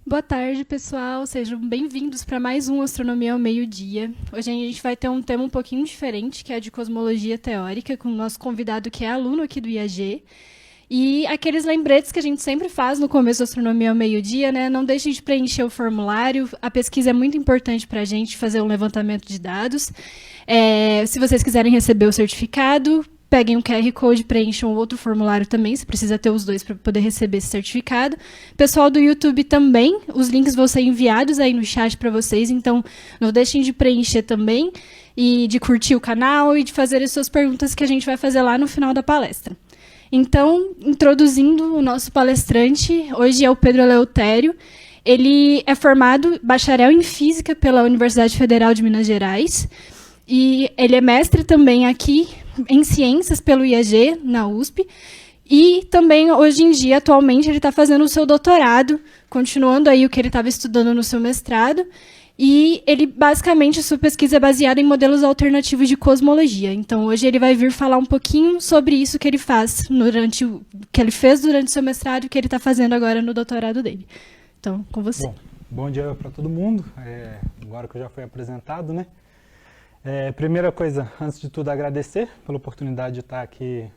Boa tarde, pessoal. Sejam bem-vindos para mais um Astronomia ao Meio-Dia. Hoje a gente vai ter um tema um pouquinho diferente, que é de cosmologia teórica, com o nosso convidado que é aluno aqui do IAG. E aqueles lembretes que a gente sempre faz no começo da Astronomia ao Meio-Dia, né? Não deixem de preencher o formulário. A pesquisa é muito importante para a gente fazer um levantamento de dados. Se vocês quiserem receber o certificado, peguem um QR Code e preencham outro formulário também, você precisa ter os dois para poder receber esse certificado. Pessoal do YouTube também, os links vão ser enviados aí no chat para vocês, então não deixem de preencher também e de curtir o canal e de fazer as suas perguntas que a gente vai fazer lá no final da palestra. Então, introduzindo o nosso palestrante, hoje é o Pedro Eleutério. Ele é formado bacharel em Física pela Universidade Federal de Minas Gerais e ele é mestre também aqui em Ciências pelo IAG, na USP, e também, hoje em dia, atualmente, ele está fazendo o seu doutorado, continuando aí o que ele estava estudando no seu mestrado, e ele, basicamente, sua pesquisa é baseada em modelos alternativos de cosmologia. Então, hoje ele vai vir falar um pouquinho sobre isso que ele fez durante o seu mestrado e o que ele está fazendo agora no doutorado dele. Então, com você. Bom dia para todo mundo, agora que eu já fui apresentado, né? Primeira coisa, antes de tudo, agradecer pela oportunidade de estar aqui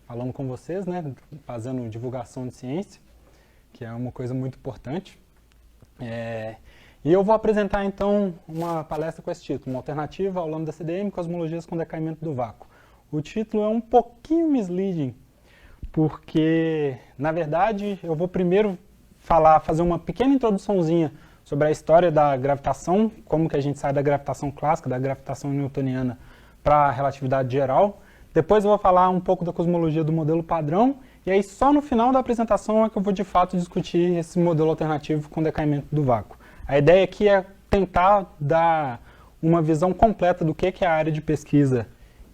falando com vocês, né, fazendo divulgação de ciência, que é uma coisa muito importante. E eu vou apresentar, então, uma palestra com esse título, uma alternativa ao lambda CDM, cosmologias com decaimento do vácuo. O título é um pouquinho misleading, porque, na verdade, eu vou primeiro fazer uma pequena introduçãozinha sobre a história da gravitação, como que a gente sai da gravitação clássica, da gravitação newtoniana, para a relatividade geral. Depois eu vou falar um pouco da cosmologia do modelo padrão, e aí só no final da apresentação é que eu vou de fato discutir esse modelo alternativo com decaimento do vácuo. A ideia aqui é tentar dar uma visão completa do que é a área de pesquisa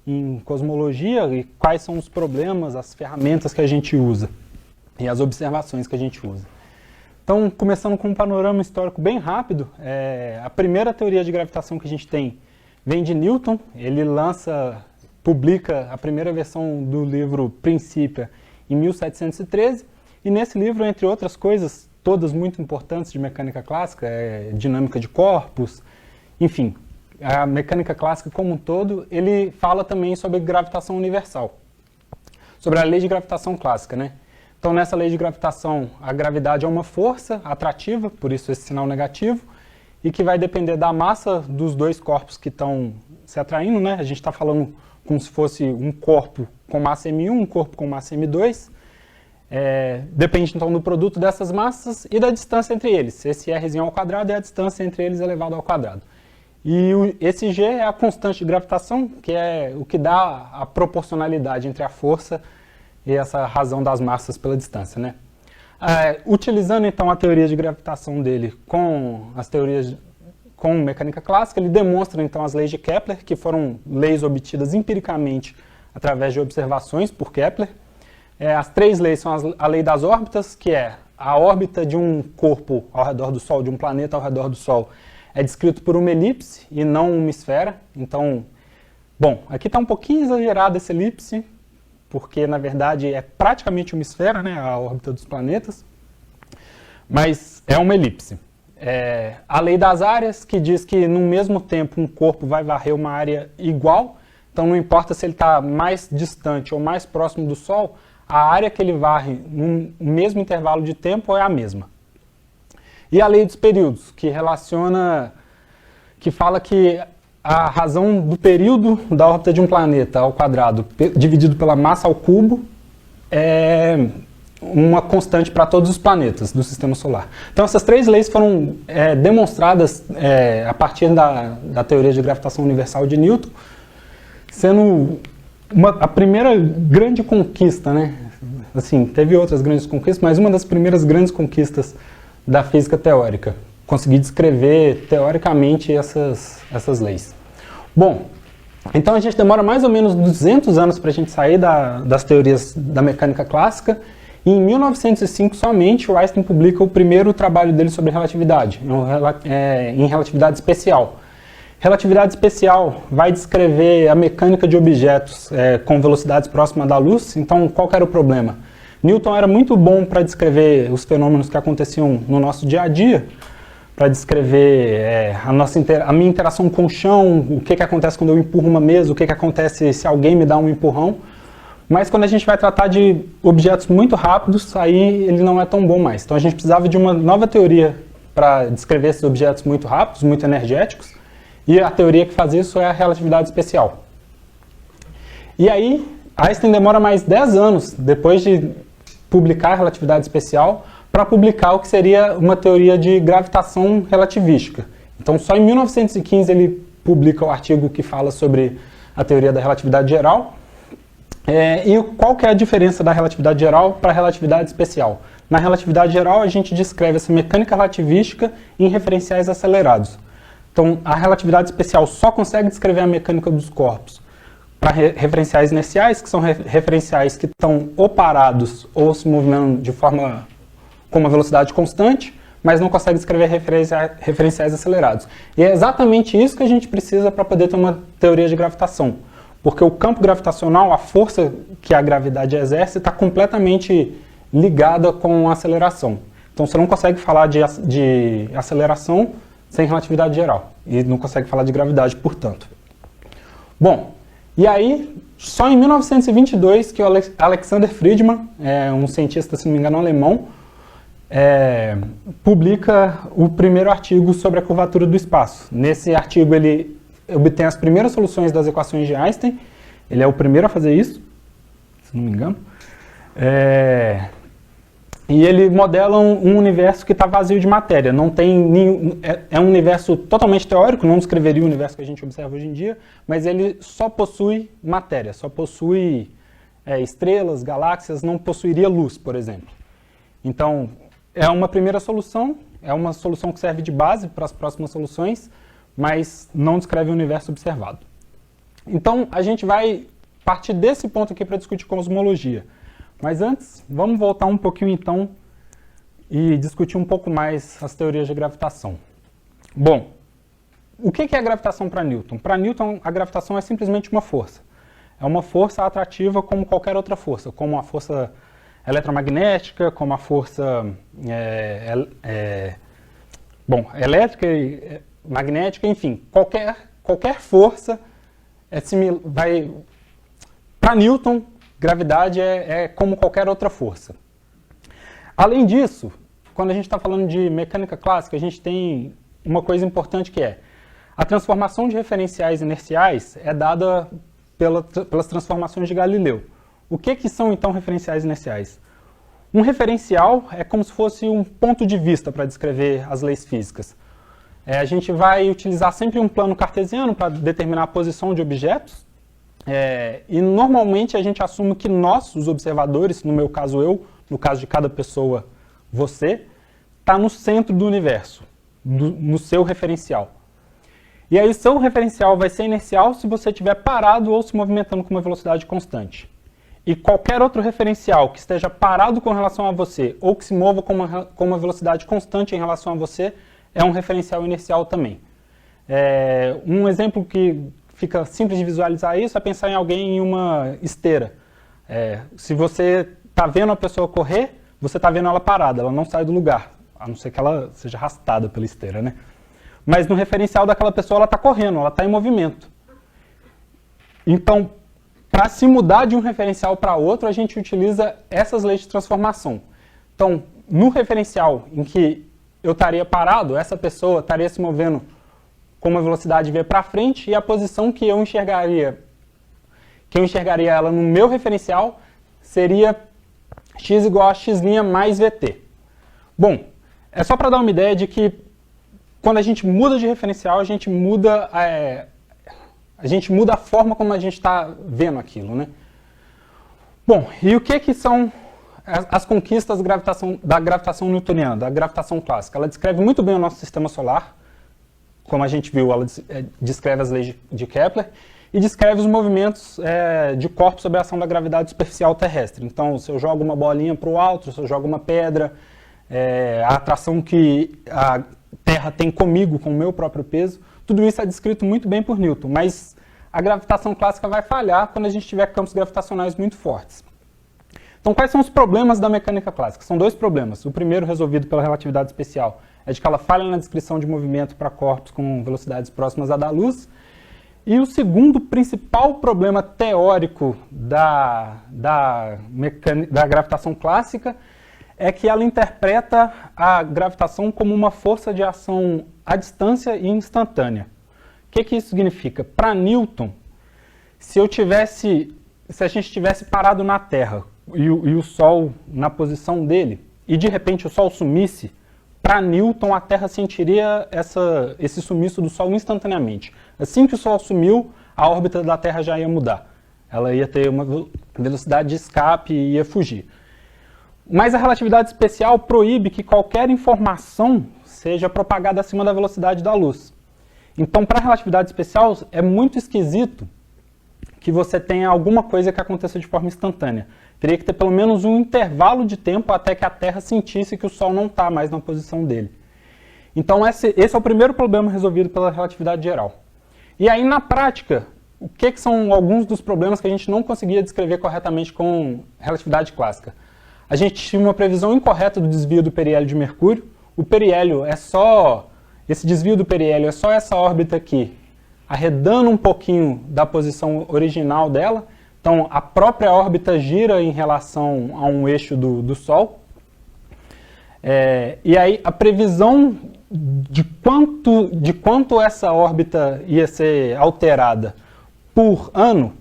em cosmologia e quais são os problemas, as ferramentas que a gente usa e as observações que a gente usa. Então, começando com um panorama histórico bem rápido, a primeira teoria de gravitação que a gente tem vem de Newton. Ele publica a primeira versão do livro Principia em 1713, e nesse livro, entre outras coisas, todas muito importantes de mecânica clássica, dinâmica de corpos, enfim, a mecânica clássica como um todo, ele fala também sobre gravitação universal, sobre a lei de gravitação clássica, né? Então, nessa lei de gravitação, a gravidade é uma força atrativa, por isso esse sinal negativo, e que vai depender da massa dos dois corpos que estão se atraindo, né? A gente está falando como se fosse um corpo com massa m1, um corpo com massa m2. Depende, então, do produto dessas massas e da distância entre eles. Esse Rzinho ao quadrado é a distância entre eles elevado ao quadrado. E esse G é a constante de gravitação, que é o que dá a proporcionalidade entre a força e essa razão das massas pela distância, né? Utilizando então a teoria de gravitação dele com as teorias com mecânica clássica, ele demonstra então as leis de Kepler, que foram leis obtidas empiricamente através de observações por Kepler. As três leis são a lei das órbitas, que é a órbita de um corpo ao redor do Sol, de um planeta ao redor do Sol, é descrito por uma elipse e não uma esfera. Então, bom, aqui está um pouquinho exagerada essa elipse, porque, na verdade, é praticamente uma esfera, né, a órbita dos planetas, mas é uma elipse. A lei das áreas, que diz que, no mesmo tempo, um corpo vai varrer uma área igual, então não importa se ele está mais distante ou mais próximo do Sol, a área que ele varre no mesmo intervalo de tempo é a mesma. E a lei dos períodos, que fala que a razão do período da órbita de um planeta ao quadrado dividido pela massa ao cubo é uma constante para todos os planetas do Sistema Solar. Então essas três leis foram demonstradas a partir da teoria de gravitação universal de Newton, sendo a primeira grande conquista, né? Assim, teve outras grandes conquistas, mas uma das primeiras grandes conquistas da física teórica. Conseguir descrever teoricamente essas leis. Bom, então a gente demora mais ou menos 200 anos para a gente sair das teorias da mecânica clássica, e em 1905 somente o Einstein publica o primeiro trabalho dele sobre relatividade, em relatividade especial. Relatividade especial vai descrever a mecânica de objetos com velocidades próximas da luz. Então, qual que era o problema? Newton era muito bom para descrever os fenômenos que aconteciam no nosso dia a dia, para descrever a minha interação com o chão, o que acontece quando eu empurro uma mesa, o que acontece se alguém me dá um empurrão. Mas quando a gente vai tratar de objetos muito rápidos, aí ele não é tão bom mais. Então a gente precisava de uma nova teoria para descrever esses objetos muito rápidos, muito energéticos, e a teoria que faz isso é a relatividade especial. E aí, Einstein demora mais 10 anos, depois de publicar a relatividade especial, para publicar o que seria uma teoria de gravitação relativística. Então só em 1915 ele publica o artigo que fala sobre a teoria da relatividade geral. E qual que é a diferença da relatividade geral para a relatividade especial? Na relatividade geral, a gente descreve essa mecânica relativística em referenciais acelerados. Então, a relatividade especial só consegue descrever a mecânica dos corpos para referenciais inerciais, que são referenciais que estão ou parados ou se movimentando de forma com uma velocidade constante, mas não consegue descrever referenciais acelerados. E é exatamente isso que a gente precisa para poder ter uma teoria de gravitação. Porque o campo gravitacional, a força que a gravidade exerce, está completamente ligada com a aceleração. Então você não consegue falar de aceleração sem relatividade geral. E não consegue falar de gravidade, portanto. Bom, e aí, só em 1922 que o Alexander Friedmann, um cientista, se não me engano, alemão, publica o primeiro artigo sobre a curvatura do espaço. Nesse artigo ele obtém as primeiras soluções das equações de Einstein. Ele é o primeiro a fazer isso, se não me engano. E ele modela um universo que está vazio de matéria. Não tem nenhum, é um universo totalmente teórico, não descreveria o universo que a gente observa hoje em dia, mas ele só possui matéria, só possui estrelas, galáxias, não possuiria luz, por exemplo. Então, é uma primeira solução, é uma solução que serve de base para as próximas soluções, mas não descreve o universo observado. Então, a gente vai partir desse ponto aqui para discutir cosmologia. Mas antes, vamos voltar um pouquinho então e discutir um pouco mais as teorias de gravitação. Bom, o que é a gravitação para Newton? Para Newton, a gravitação é simplesmente uma força. É uma força atrativa como qualquer outra força, como a força eletromagnética, como a força elétrica, magnética, enfim, qualquer força para Newton, gravidade é como qualquer outra força. Além disso, quando a gente está falando de mecânica clássica, a gente tem uma coisa importante que é a transformação de referenciais inerciais é dada pelas transformações de Galileu. O que são então referenciais inerciais? Um referencial é como se fosse um ponto de vista para descrever as leis físicas. A gente vai utilizar sempre um plano cartesiano para determinar a posição de objetos. E normalmente a gente assume que nós, os observadores, no meu caso eu, no caso de cada pessoa, você, está no centro do universo, no seu referencial. E aí o seu referencial vai ser inercial se você estiver parado ou se movimentando com uma velocidade constante. E qualquer outro referencial que esteja parado com relação a você ou que se mova com uma velocidade constante em relação a você é um referencial inercial também. Um exemplo que fica simples de visualizar isso é pensar em alguém em uma esteira. Se você está vendo a pessoa correr, você está vendo ela parada, ela não sai do lugar, a não ser que ela seja arrastada pela esteira, né? Mas no referencial daquela pessoa ela está correndo, ela está em movimento. Então, para se mudar de um referencial para outro, a gente utiliza essas leis de transformação. Então, no referencial em que eu estaria parado, essa pessoa estaria se movendo com uma velocidade v para frente e a posição que eu enxergaria ela no meu referencial seria x igual a x' mais vt. Bom, é só para dar uma ideia de que quando a gente muda de referencial, a gente muda a forma como a gente está vendo aquilo, né? Bom, e o que são as conquistas da gravitação newtoniana, da gravitação clássica? Ela descreve muito bem o nosso sistema solar. Como a gente viu, ela descreve as leis de Kepler e descreve os movimentos de corpos sob a ação da gravidade superficial terrestre. Então, se eu jogo uma bolinha para o alto, se eu jogo uma pedra, a atração que a Terra tem comigo, com o meu próprio peso, tudo isso é descrito muito bem por Newton, mas a gravitação clássica vai falhar quando a gente tiver campos gravitacionais muito fortes. Então, quais são os problemas da mecânica clássica? São dois problemas. O primeiro, resolvido pela relatividade especial, é de que ela falha na descrição de movimento para corpos com velocidades próximas à da luz. E o segundo principal problema teórico da gravitação clássica é que ela interpreta a gravitação como uma força de ação à distância e instantânea. O que isso significa? Para Newton, se a gente tivesse parado na Terra e o Sol na posição dele, e de repente o Sol sumisse, para Newton a Terra sentiria esse sumiço do Sol instantaneamente. Assim que o Sol sumiu, a órbita da Terra já ia mudar. Ela ia ter uma velocidade de escape e ia fugir. Mas a relatividade especial proíbe que qualquer informação seja propagada acima da velocidade da luz. Então, para a relatividade especial, é muito esquisito que você tenha alguma coisa que aconteça de forma instantânea. Teria que ter pelo menos um intervalo de tempo até que a Terra sentisse que o Sol não está mais na posição dele. Então, esse é o primeiro problema resolvido pela relatividade geral. E aí, na prática, o que são alguns dos problemas que a gente não conseguia descrever corretamente com relatividade clássica? A gente tinha uma previsão incorreta do desvio do periélio de Mercúrio. O periélio esse desvio do periélio é só essa órbita aqui, arredando um pouquinho da posição original dela. Então, a própria órbita gira em relação a um eixo do Sol. E aí, a previsão de quanto essa órbita ia ser alterada por ano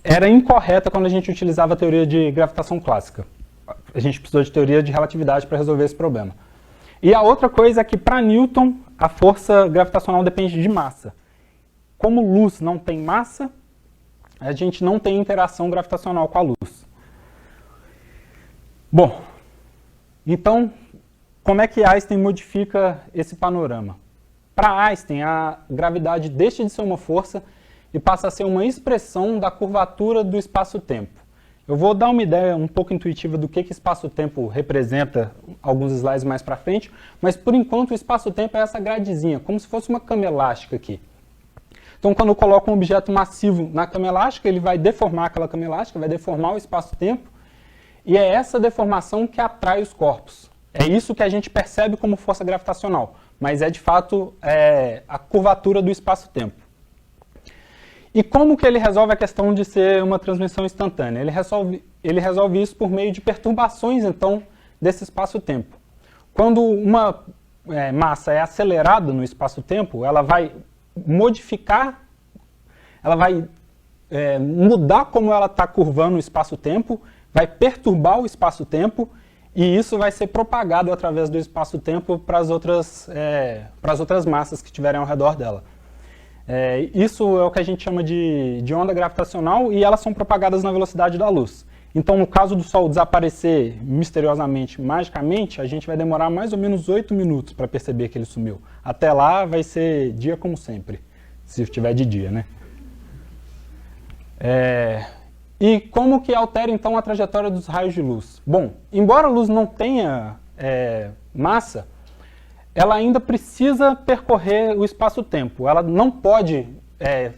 era incorreta quando a gente utilizava a teoria de gravitação clássica. A gente precisou de teoria de relatividade para resolver esse problema. E a outra coisa é que, para Newton, a força gravitacional depende de massa. Como luz não tem massa, a gente não tem interação gravitacional com a luz. Bom, então, como é que Einstein modifica esse panorama? Para Einstein, a gravidade deixa de ser uma força e passa a ser uma expressão da curvatura do espaço-tempo. Eu vou dar uma ideia um pouco intuitiva do que espaço-tempo representa alguns slides mais para frente, mas por enquanto o espaço-tempo é essa gradezinha, como se fosse uma cama elástica aqui. Então, quando eu coloco um objeto massivo na cama elástica, ele vai deformar aquela cama elástica, vai deformar o espaço-tempo, e é essa deformação que atrai os corpos. É isso que a gente percebe como força gravitacional, mas é de fato a curvatura do espaço-tempo. E como que ele resolve a questão de ser uma transmissão instantânea? Ele resolve isso por meio de perturbações, então, desse espaço-tempo. Quando uma massa é acelerada no espaço-tempo, ela vai modificar, ela vai mudar como ela está curvando o espaço-tempo, vai perturbar o espaço-tempo, e isso vai ser propagado através do espaço-tempo para as outras massas que estiverem ao redor dela. Isso é o que a gente chama de onda gravitacional, e elas são propagadas na velocidade da luz. Então, no caso do Sol desaparecer misteriosamente, magicamente, a gente vai demorar mais ou menos 8 minutos para perceber que ele sumiu. Até lá vai ser dia como sempre, se estiver de dia, né? E como que altera, então, a trajetória dos raios de luz? Bom, embora a luz não tenha massa, ela ainda precisa percorrer o espaço-tempo. Ela não pode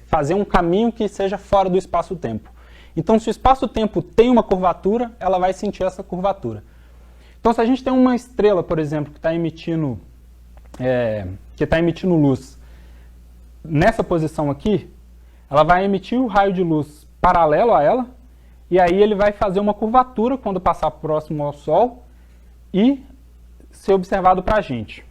fazer um caminho que seja fora do espaço-tempo. Então, se o espaço-tempo tem uma curvatura, ela vai sentir essa curvatura. Então, se a gente tem uma estrela, por exemplo, que está emitindo luz nessa posição aqui, ela vai emitir o raio de luz paralelo a ela, e aí ele vai fazer uma curvatura quando passar próximo ao Sol e ser observado para a gente.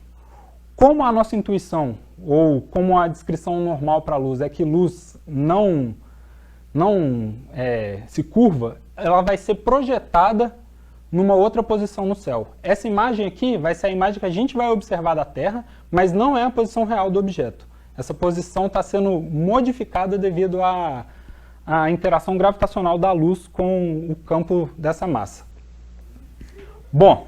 Como a nossa intuição, ou como a descrição normal para a luz é que luz não se curva, ela vai ser projetada numa outra posição no céu. Essa imagem aqui vai ser a imagem que a gente vai observar da Terra, mas não é a posição real do objeto. Essa posição está sendo modificada devido à interação gravitacional da luz com o campo dessa massa. Bom,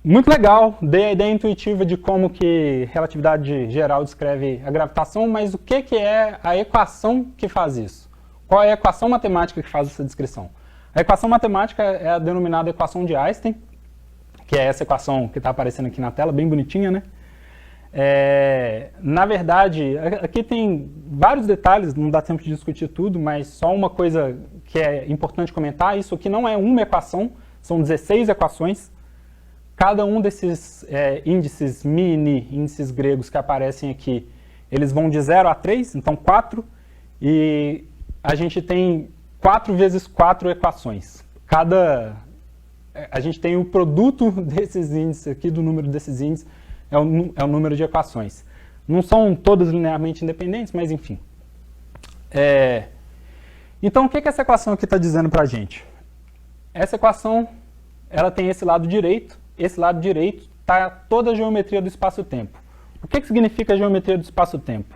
muito legal, dei a ideia intuitiva de como que relatividade geral descreve a gravitação, mas o que é a equação que faz isso? Qual é a equação matemática que faz essa descrição? A equação matemática é a denominada equação de Einstein, que é essa equação que está aparecendo aqui na tela, bem bonitinha, né? Na verdade, aqui tem vários detalhes, não dá tempo de discutir tudo, mas só uma coisa que é importante comentar, isso aqui não é uma equação, são 16 equações. Cada um desses índices, mini índices gregos que aparecem aqui, eles vão de 0 a 3, então 4, e a gente tem 4 vezes 4 equações. A gente tem o produto desses índices aqui, do número desses índices, é o número de equações. Não são todas linearmente independentes, mas enfim. Então, o que essa equação aqui está dizendo para a gente? Essa equação, ela tem esse lado direito está toda a geometria do espaço-tempo. O que significa a geometria do espaço-tempo?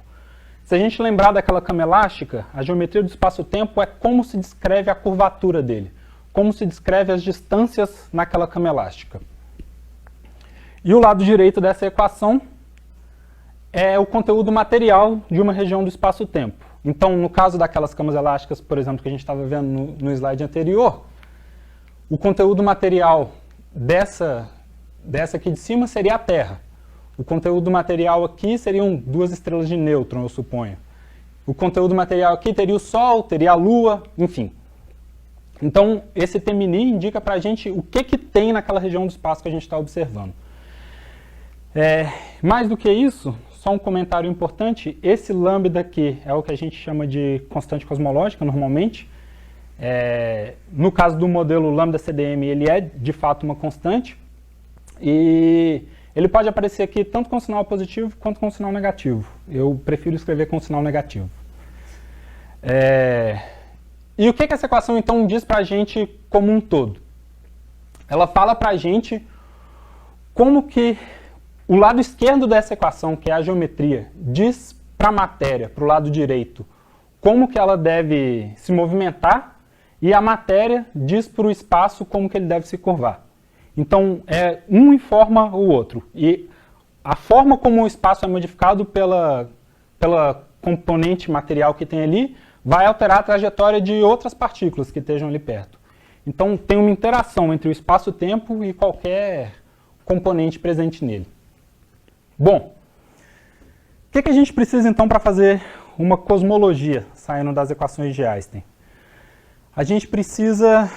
Se a gente lembrar daquela cama elástica, a geometria do espaço-tempo é como se descreve a curvatura dele, como se descreve as distâncias naquela cama elástica. E o lado direito dessa equação é o conteúdo material de uma região do espaço-tempo. Então, no caso daquelas camas elásticas, por exemplo, que a gente estava vendo no slide anterior, o conteúdo material dessa aqui de cima seria a Terra. O conteúdo material aqui seriam 2 estrelas de nêutron, eu suponho. O conteúdo material aqui teria o Sol, teria a Lua, enfim. Então, esse T-mini indica para a gente o que tem naquela região do espaço que a gente está observando. Mais do que isso, só um comentário importante, esse lambda aqui é o que a gente chama de constante cosmológica, normalmente. No caso do modelo lambda CDM, ele é de fato uma constante, e ele pode aparecer aqui tanto com sinal positivo quanto com sinal negativo. Eu prefiro escrever com sinal negativo. E o que essa equação então diz para a gente como um todo? Ela fala para a gente como que o lado esquerdo dessa equação, que é a geometria, diz para a matéria, para o lado direito, como que ela deve se movimentar, e a matéria diz para o espaço como que ele deve se curvar. Então, um informa o outro. E a forma como o espaço é modificado pela componente material que tem ali vai alterar a trajetória de outras partículas que estejam ali perto. Então, tem uma interação entre o espaço-tempo e qualquer componente presente nele. Bom, o que a gente precisa então para fazer uma cosmologia saindo das equações de Einstein? A gente precisa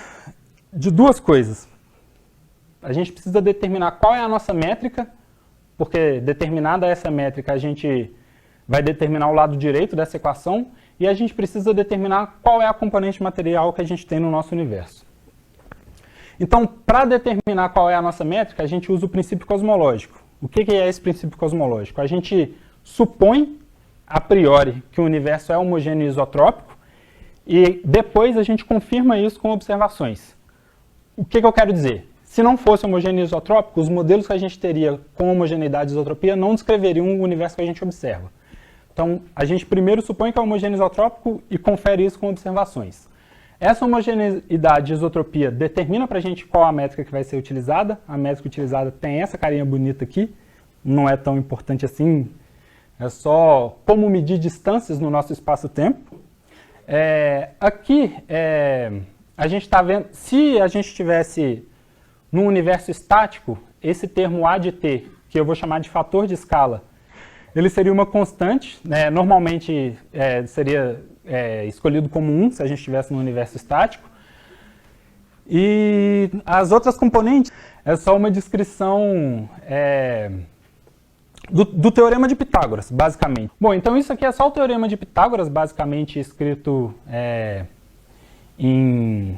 de 2 coisas. A gente precisa determinar qual é a nossa métrica, porque determinada essa métrica a gente vai determinar o lado direito dessa equação, e a gente precisa determinar qual é a componente material que a gente tem no nosso universo. Então, para determinar qual é a nossa métrica, a gente usa o princípio cosmológico. O que é esse princípio cosmológico? A gente supõe, a priori, que o universo é homogêneo e isotrópico, e depois a gente confirma isso com observações. O que eu quero dizer? Se não fosse homogêneo e isotrópico, os modelos que a gente teria com homogeneidade e isotropia não descreveriam o universo que a gente observa. Então, a gente primeiro supõe que é homogêneo e isotrópico e confere isso com observações. Essa homogeneidade e isotropia determina para a gente qual a métrica que vai ser utilizada. A métrica utilizada tem essa carinha bonita aqui, não é tão importante assim, é só como medir distâncias no nosso espaço-tempo. Aqui, a gente está vendo, se a gente tivesse num universo estático, esse termo A de T, que eu vou chamar de fator de escala, ele seria uma constante, né? Normalmente seria escolhido como 1 se a gente estivesse num universo estático. E as outras componentes é só uma descrição do Teorema de Pitágoras, basicamente. Bom, então isso aqui é só o Teorema de Pitágoras, basicamente escrito em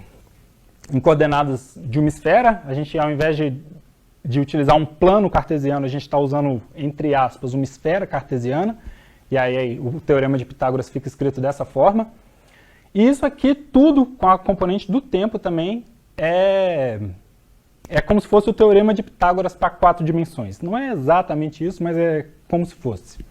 coordenadas de uma esfera. A gente, ao invés de utilizar um plano cartesiano, a gente está usando, entre aspas, uma esfera cartesiana. E aí o Teorema de Pitágoras fica escrito dessa forma. E isso aqui, tudo com a componente do tempo também, é como se fosse o Teorema de Pitágoras para 4 dimensões. Não é exatamente isso, mas é como se fosse.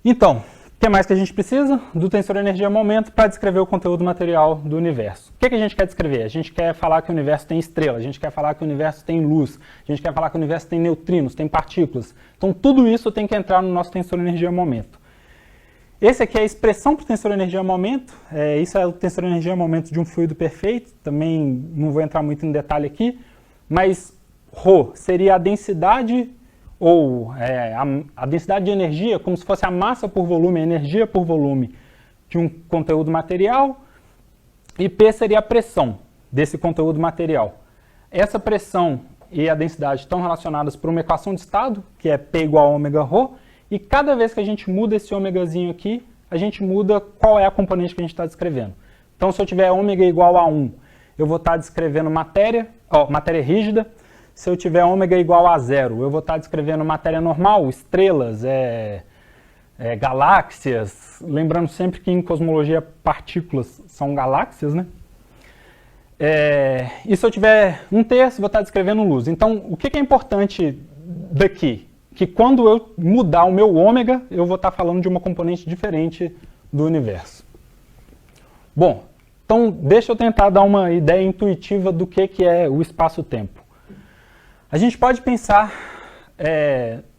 Então, o que mais que a gente precisa? Do tensor energia-momento para descrever o conteúdo material do universo. O que a gente quer descrever? A gente quer falar que o universo tem estrela, a gente quer falar que o universo tem luz, a gente quer falar que o universo tem neutrinos, tem partículas. Então, tudo isso tem que entrar no nosso tensor energia-momento. Esse aqui é a expressão para o tensor energia-momento. Isso é o tensor energia-momento de um fluido perfeito. Também não vou entrar muito em detalhe aqui, mas ρ seria a densidade ou a densidade de energia, como se fosse a massa por volume, a energia por volume de um conteúdo material, e P seria a pressão desse conteúdo material. Essa pressão e a densidade estão relacionadas por uma equação de estado, que é P igual a ômega ρ, e cada vez que a gente muda esse ômegazinho aqui, a gente muda qual é a componente que a gente está descrevendo. Então, se eu tiver ômega igual a 1, eu vou estar descrevendo matéria rígida. Se eu tiver ômega igual a 0, eu vou estar descrevendo matéria normal, estrelas, galáxias. Lembrando sempre que em cosmologia partículas são galáxias, né? E se eu tiver 1/3, vou estar descrevendo luz. Então, o que é importante daqui? Que quando eu mudar o meu ômega, eu vou estar falando de uma componente diferente do universo. Bom, então deixa eu tentar dar uma ideia intuitiva do que é o espaço-tempo. A gente pode pensar,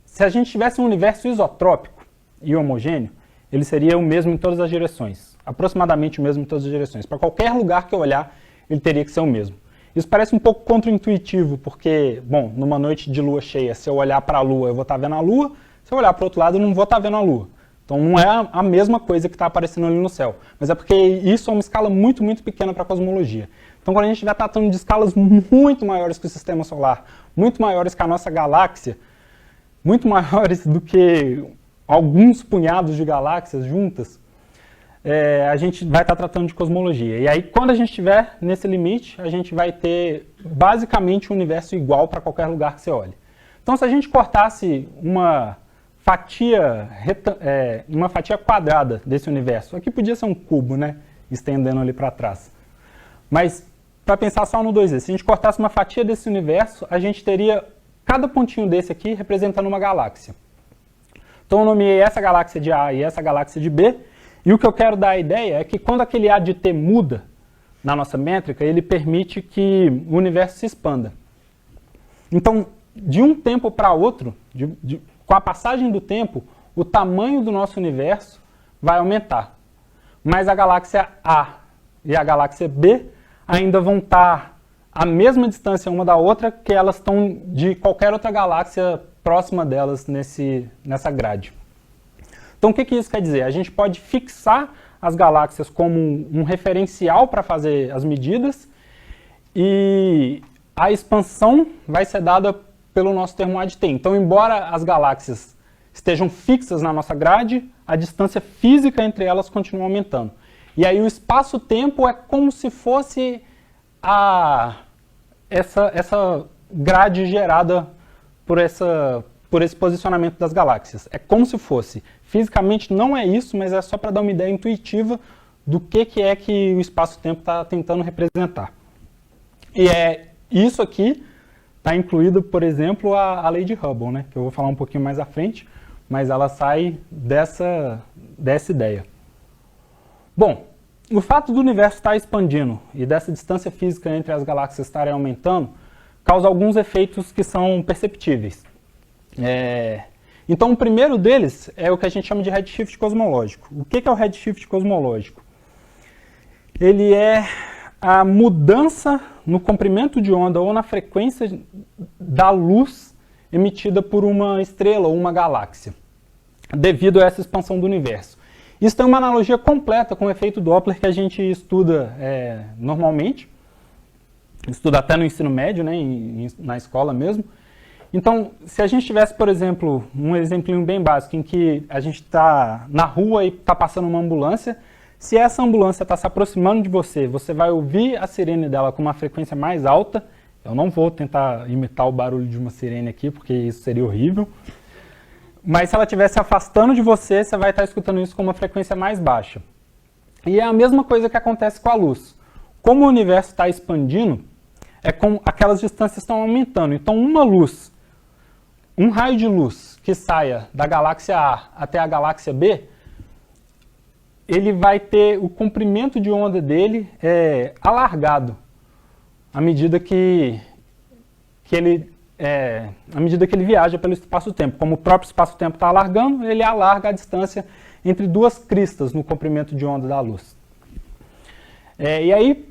se a gente tivesse um universo isotrópico e homogêneo, ele seria o mesmo em todas as direções, aproximadamente o mesmo em todas as direções. Para qualquer lugar que eu olhar, ele teria que ser o mesmo. Isso parece um pouco contraintuitivo, porque, bom, numa noite de lua cheia, se eu olhar para a lua, eu vou estar vendo a lua, se eu olhar para o outro lado, eu não vou estar vendo a lua. Então não é a mesma coisa que está aparecendo ali no céu, mas é porque isso é uma escala muito, muito pequena para a cosmologia. Então quando a gente estiver tratando de escalas muito maiores que o Sistema Solar, muito maiores que a nossa galáxia, muito maiores do que alguns punhados de galáxias juntas, a gente vai estar tratando de cosmologia. E aí, quando a gente estiver nesse limite, a gente vai ter basicamente um universo igual para qualquer lugar que você olhe. Então, se a gente cortasse uma fatia quadrada desse universo, aqui podia ser um cubo, né? Estendendo ali para trás. Mas, para pensar só no 2D, se a gente cortasse uma fatia desse universo, a gente teria cada pontinho desse aqui representando uma galáxia. Então, eu nomeei essa galáxia de A e essa galáxia de B. E o que eu quero dar a ideia é que quando aquele A de T muda na nossa métrica, ele permite que o universo se expanda. Então, de um tempo para outro, com a passagem do tempo, o tamanho do nosso universo vai aumentar. Mas a galáxia A e a galáxia B ainda vão estar à mesma distância uma da outra que elas estão de qualquer outra galáxia próxima delas nessa grade. Então, o que isso quer dizer? A gente pode fixar as galáxias como um referencial para fazer as medidas e a expansão vai ser dada pelo nosso termo A de T. Então, embora as galáxias estejam fixas na nossa grade, a distância física entre elas continua aumentando. E aí o espaço-tempo é como se fosse essa grade gerada por esse posicionamento das galáxias. É como se fosse. Fisicamente não é isso, mas é só para dar uma ideia intuitiva do que o espaço-tempo está tentando representar. E isso aqui está incluído, por exemplo, a lei de Hubble, né, que eu vou falar um pouquinho mais à frente, mas ela sai dessa ideia. Bom, o fato do universo estar expandindo e dessa distância física entre as galáxias estarem aumentando causa alguns efeitos que são perceptíveis. Então, o primeiro deles é o que a gente chama de redshift cosmológico. O que é o redshift cosmológico? Ele é a mudança no comprimento de onda ou na frequência da luz emitida por uma estrela ou uma galáxia, devido a essa expansão do universo. Isso tem uma analogia completa com o efeito Doppler que a gente estuda normalmente, estuda até no ensino médio, né, na escola mesmo. Então, se a gente tivesse, por exemplo, um exemplinho bem básico em que a gente está na rua e está passando uma ambulância, se essa ambulância está se aproximando de você, você vai ouvir a sirene dela com uma frequência mais alta. Eu não vou tentar imitar o barulho de uma sirene aqui, porque isso seria horrível. Mas se ela estiver se afastando de você, você vai estar escutando isso com uma frequência mais baixa. E é a mesma coisa que acontece com a luz. Como o universo está expandindo, aquelas distâncias estão aumentando. Então, um raio de luz que saia da galáxia A até a galáxia B, ele vai ter o comprimento de onda dele alargado à medida que ele viaja pelo espaço-tempo. Como o próprio espaço-tempo está alargando, ele alarga a distância entre duas cristas no comprimento de onda da luz. E aí,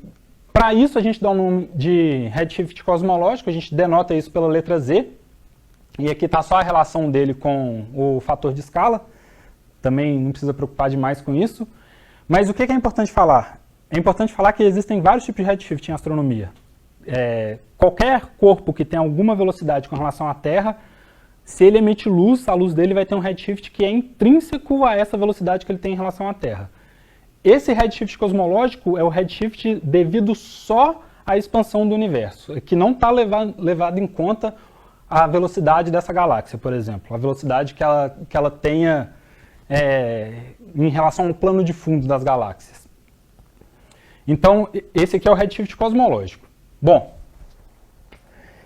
para isso, a gente dá o nome de redshift cosmológico, a gente denota isso pela letra Z. E aqui está só a relação dele com o fator de escala. Também não precisa preocupar demais com isso. Mas o que é importante falar? É importante falar que existem vários tipos de redshift em astronomia. Qualquer corpo que tem alguma velocidade com relação à Terra, se ele emite luz, a luz dele vai ter um redshift que é intrínseco a essa velocidade que ele tem em relação à Terra. Esse redshift cosmológico é o redshift devido só à expansão do universo, que não está levado em conta a velocidade dessa galáxia, por exemplo, a velocidade que ela tenha em relação ao plano de fundo das galáxias. Então, esse aqui é o redshift cosmológico. Bom,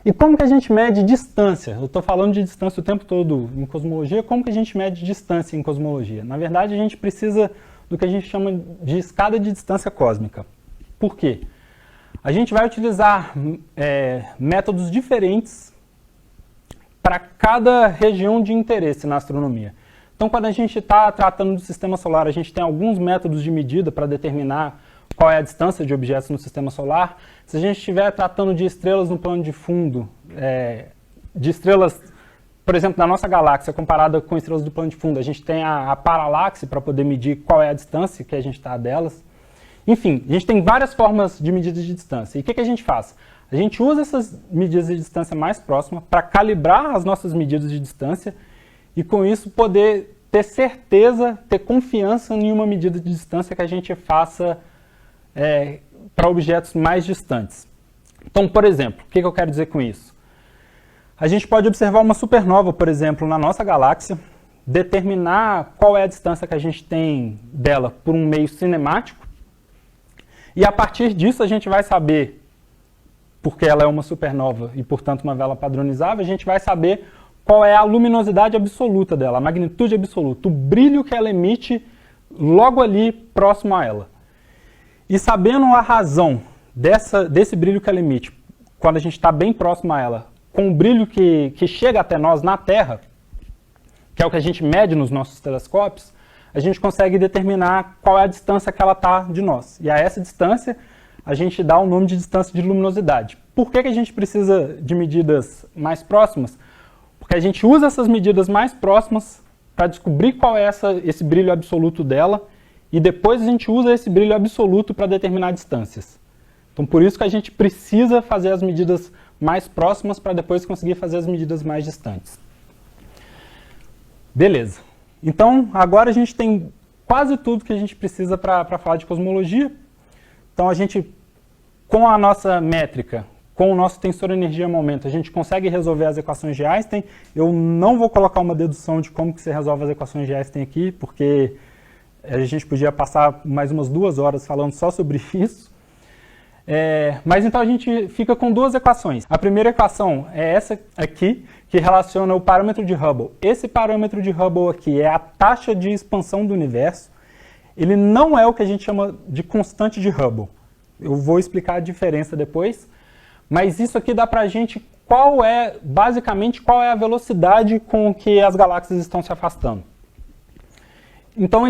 e como que a gente mede distância? Eu estou falando de distância o tempo todo em cosmologia. Como que a gente mede distância em cosmologia? Na verdade, a gente precisa do que a gente chama de escada de distância cósmica. Por quê? A gente vai utilizar métodos diferentes para cada região de interesse na astronomia. Então, quando a gente está tratando do sistema solar, a gente tem alguns métodos de medida para determinar qual é a distância de objetos no sistema solar. Se a gente estiver tratando de estrelas no plano de fundo, de estrelas, por exemplo, da nossa galáxia comparada com estrelas do plano de fundo, a gente tem a paralaxe para poder medir qual é a distância que a gente está delas. Enfim, a gente tem várias formas de medidas de distância. E o que a gente faz? A gente usa essas medidas de distância mais próximas para calibrar as nossas medidas de distância e, com isso, poder ter certeza, ter confiança em uma medida de distância que a gente faça para objetos mais distantes. Então, por exemplo, o que eu quero dizer com isso? A gente pode observar uma supernova, por exemplo, na nossa galáxia, determinar qual é a distância que a gente tem dela por um meio cinemático, e a partir disso a gente vai saber, porque ela é uma supernova e, portanto, uma vela padronizável, a gente vai saber qual é a luminosidade absoluta dela, a magnitude absoluta, o brilho que ela emite logo ali próximo a ela. E sabendo a razão desse brilho que ela emite, quando a gente está bem próximo a ela, com o brilho que chega até nós na Terra, que é o que a gente mede nos nossos telescópios, a gente consegue determinar qual é a distância que ela está de nós. E a essa distância, a gente dá o nome de distância de luminosidade. Por que a gente precisa de medidas mais próximas? Porque a gente usa essas medidas mais próximas para descobrir qual é esse brilho absoluto dela, e depois a gente usa esse brilho absoluto para determinar distâncias. Então, por isso que a gente precisa fazer as medidas mais próximas para depois conseguir fazer as medidas mais distantes. Beleza. Então, agora a gente tem quase tudo que a gente precisa para falar de cosmologia. Então, a gente, com a nossa métrica, com o nosso tensor energia-momento, a gente consegue resolver as equações de Einstein. Eu não vou colocar uma dedução de como que você resolve as equações de Einstein aqui, porque a gente podia passar mais umas 2 horas falando só sobre isso. Mas então a gente fica com 2 equações. A primeira equação é essa aqui, que relaciona o parâmetro de Hubble. Esse parâmetro de Hubble aqui é a taxa de expansão do universo. Ele não é o que a gente chama de constante de Hubble. Eu vou explicar a diferença depois. Mas isso aqui dá pra gente basicamente qual é a velocidade com que as galáxias estão se afastando. Então,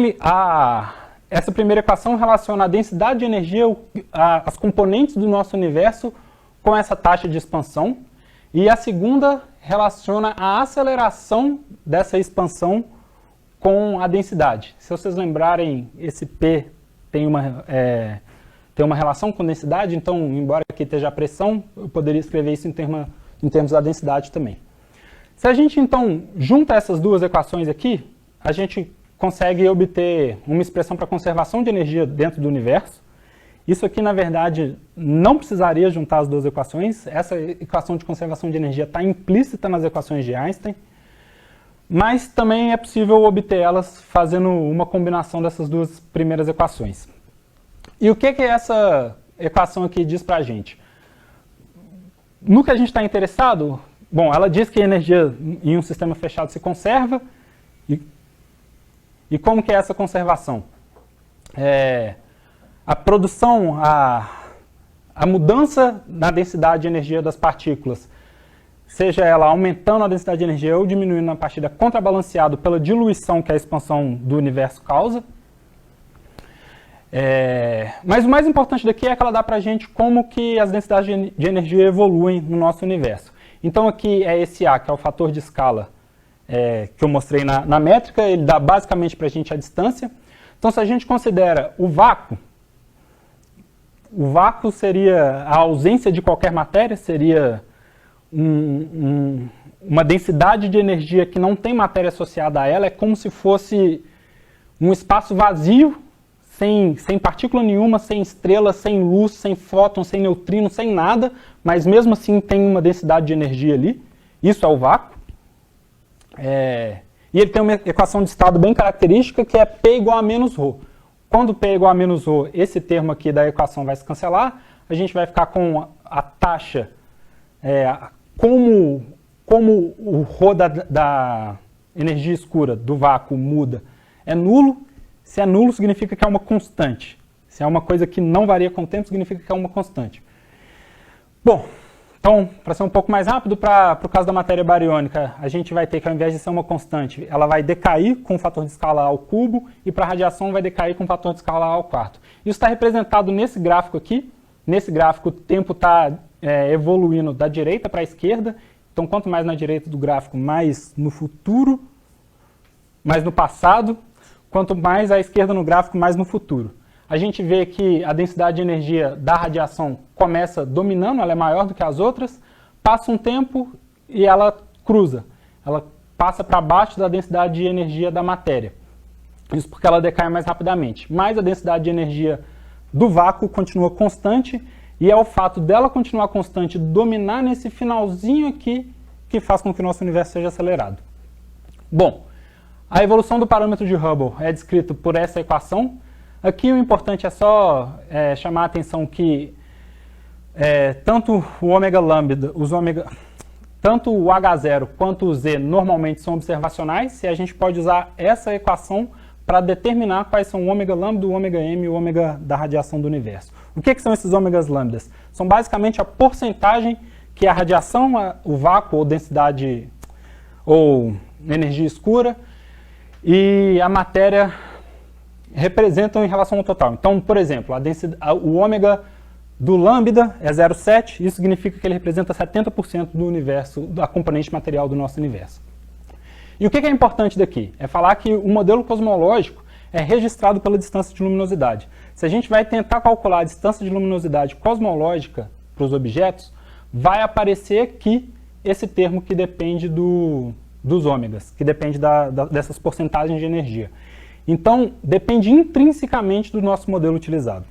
essa primeira equação relaciona a densidade de energia, as componentes do nosso universo, com essa taxa de expansão. E a segunda relaciona a aceleração dessa expansão com a densidade. Se vocês lembrarem, esse P tem uma relação com densidade, então, embora aqui esteja a pressão, eu poderia escrever isso em termos da densidade também. Se a gente, então, junta essas 2 equações aqui, a gente consegue obter uma expressão para conservação de energia dentro do universo. Isso aqui, na verdade, não precisaria juntar as 2 equações. Essa equação de conservação de energia está implícita nas equações de Einstein, mas também é possível obter elas fazendo uma combinação dessas 2 primeiras equações. E o que essa equação aqui diz para a gente? No que a gente está interessado, bom, ela diz que a energia em um sistema fechado se conserva. E como que é essa conservação? A produção, a mudança na densidade de energia das partículas, seja ela aumentando a densidade de energia ou diminuindo a partir da contrabalanceado pela diluição que a expansão do universo causa. Mas o mais importante daqui é que ela dá para a gente como que as densidades de energia evoluem no nosso universo. Então aqui é esse A, que é o fator de escala que eu mostrei na métrica, ele dá basicamente para a gente a distância. Então se a gente considera o vácuo seria a ausência de qualquer matéria, seria uma densidade de energia que não tem matéria associada a ela, é como se fosse um espaço vazio, sem partícula nenhuma, sem estrela, sem luz, sem fóton, sem neutrino, sem nada, mas mesmo assim tem uma densidade de energia ali. Isso é o vácuo. E ele tem uma equação de estado bem característica, que é P igual a menos ρ. Quando P é igual a menos ρ, esse termo aqui da equação vai se cancelar, a gente vai ficar com a taxa, como o ρ da energia escura, do vácuo, muda, é nulo. Se é nulo, significa que é uma constante. Se é uma coisa que não varia com o tempo, significa que é uma constante. Bom, então, para ser um pouco mais rápido, para o caso da matéria bariônica, a gente vai ter que, ao invés de ser uma constante, ela vai decair com o fator de escala ao cubo, e para a radiação vai decair com o fator de escala ao quarto. Isso está representado nesse gráfico aqui. Nesse gráfico, o tempo está evoluindo da direita para a esquerda. Então, quanto mais na direita do gráfico, mais no futuro, mais no passado. Quanto mais à esquerda no gráfico, mais no futuro. A gente vê que a densidade de energia da radiação começa dominando, ela é maior do que as outras, passa um tempo e ela cruza. Ela passa para baixo da densidade de energia da matéria. Isso porque ela decai mais rapidamente. Mas a densidade de energia do vácuo continua constante, e é o fato dela continuar constante, dominar nesse finalzinho aqui, que faz com que o nosso universo seja acelerado. Bom, a evolução do parâmetro de Hubble é descrita por essa equação. Aqui o importante é só chamar a atenção que tanto o ômega lambda, tanto o H0 quanto o Z normalmente são observacionais, e a gente pode usar essa equação para determinar quais são o ômega lambda, o ômega m e o ômega da radiação do universo. O que são esses ômegas lambdas? São basicamente a porcentagem que a radiação, o vácuo ou densidade ou energia escura e a matéria representam em relação ao total. Então, por exemplo, o ômega do lambda é 0,7, isso significa que ele representa 70% do universo, da componente material do nosso universo. E o que é importante daqui? É falar que o modelo cosmológico é registrado pela distância de luminosidade. Se a gente vai tentar calcular a distância de luminosidade cosmológica para os objetos, vai aparecer aqui esse termo que depende dos ômegas, que depende dessas porcentagens de energia. Então, depende intrinsecamente do nosso modelo utilizado.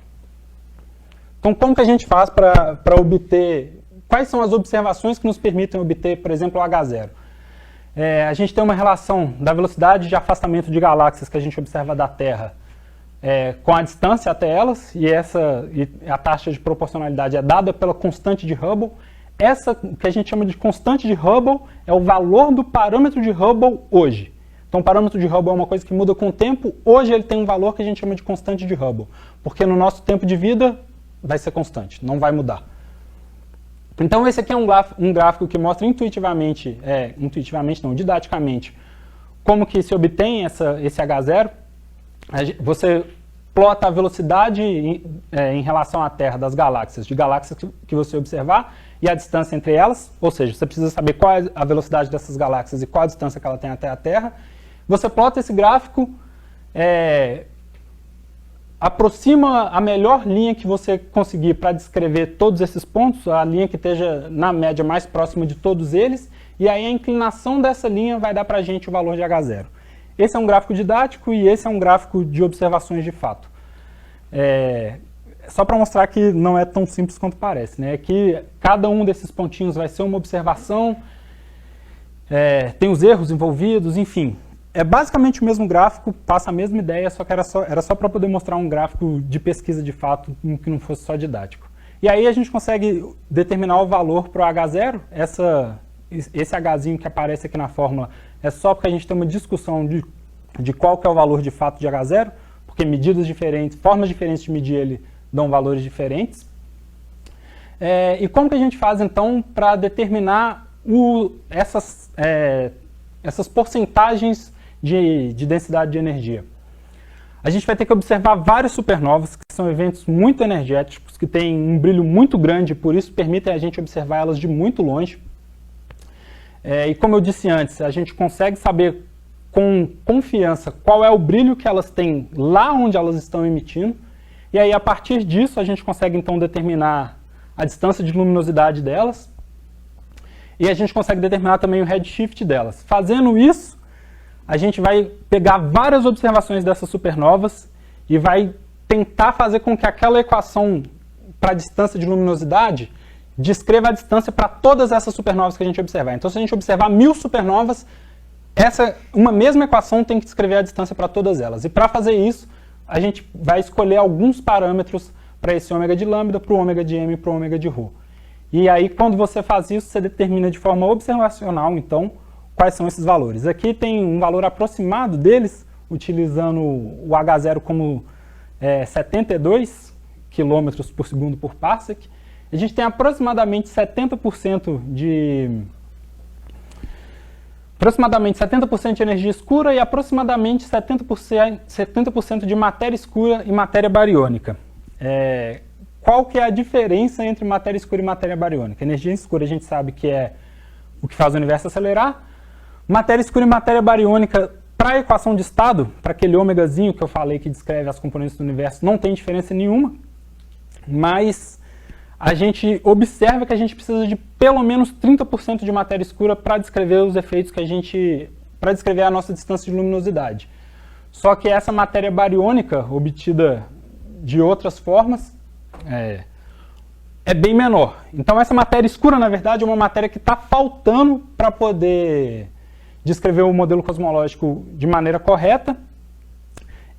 Então, como que a gente faz para obter... Quais são as observações que nos permitem obter, por exemplo, o H0? A gente tem uma relação da velocidade de afastamento de galáxias que a gente observa da Terra com a distância até elas, e a taxa de proporcionalidade é dada pela constante de Hubble. Essa que a gente chama de constante de Hubble é o valor do parâmetro de Hubble hoje. Então, o parâmetro de Hubble é uma coisa que muda com o tempo. Hoje ele tem um valor que a gente chama de constante de Hubble, porque no nosso tempo de vida vai ser constante, não vai mudar. Então, esse aqui é um gráfico que mostra intuitivamente não, didaticamente, como que se obtém esse H0. Você plota a velocidade em relação à Terra das galáxias, de galáxias que você observar, e a distância entre elas, ou seja, você precisa saber qual é a velocidade dessas galáxias e qual a distância que ela tem até a Terra. Você plota esse gráfico, aproxima a melhor linha que você conseguir para descrever todos esses pontos, a linha que esteja na média mais próxima de todos eles, e aí a inclinação dessa linha vai dar para a gente o valor de H0. Esse é um gráfico didático e esse é um gráfico de observações de fato. Só para mostrar que não é tão simples quanto parece, né? Que cada um desses pontinhos vai ser uma observação, tem os erros envolvidos, enfim. É basicamente o mesmo gráfico, passa a mesma ideia, só que era só para poder mostrar um gráfico de pesquisa de fato, que não fosse só didático. E aí a gente consegue determinar o valor para o H0, esse Hzinho que aparece aqui na fórmula é só porque a gente tem uma discussão de qual que é o valor de fato de H0, porque medidas diferentes, formas diferentes de medir ele dão valores diferentes. E como que a gente faz então para determinar essas porcentagens de densidade de energia? A gente vai ter que observar várias supernovas, que são eventos muito energéticos, que têm um brilho muito grande, por isso permitem a gente observar elas de muito longe. E como eu disse antes, a gente consegue saber com confiança qual é o brilho que elas têm lá onde elas estão emitindo, e aí a partir disso a gente consegue então determinar a distância de luminosidade delas, e a gente consegue determinar também o redshift delas. Fazendo isso, a gente vai pegar várias observações dessas supernovas e vai tentar fazer com que aquela equação para a distância de luminosidade descreva a distância para todas essas supernovas que a gente observar. Então, se a gente observar 1000 supernovas, uma mesma equação tem que descrever a distância para todas elas. E para fazer isso, a gente vai escolher alguns parâmetros para esse ômega de lambda, para o ômega de m e para o ômega de ρ. E aí, quando você faz isso, você determina de forma observacional, então, quais são esses valores. Aqui tem um valor aproximado deles, utilizando o H0 como 72 km por segundo por parsec. A gente tem aproximadamente 70% de energia escura e aproximadamente 70% de matéria escura e matéria bariônica. Qual que é a diferença entre matéria escura e matéria bariônica? Energia escura a gente sabe que é o que faz o universo acelerar. Matéria escura e matéria bariônica, para a equação de estado, para aquele ômegazinho que eu falei que descreve as componentes do universo, não tem diferença nenhuma, mas a gente observa que a gente precisa de pelo menos 30% de matéria escura para descrever os efeitos para descrever a nossa distância de luminosidade. Só que essa matéria bariônica, obtida de outras formas, é bem menor. Então essa matéria escura, na verdade, é uma matéria que está faltando para poder descrever o modelo cosmológico de maneira correta,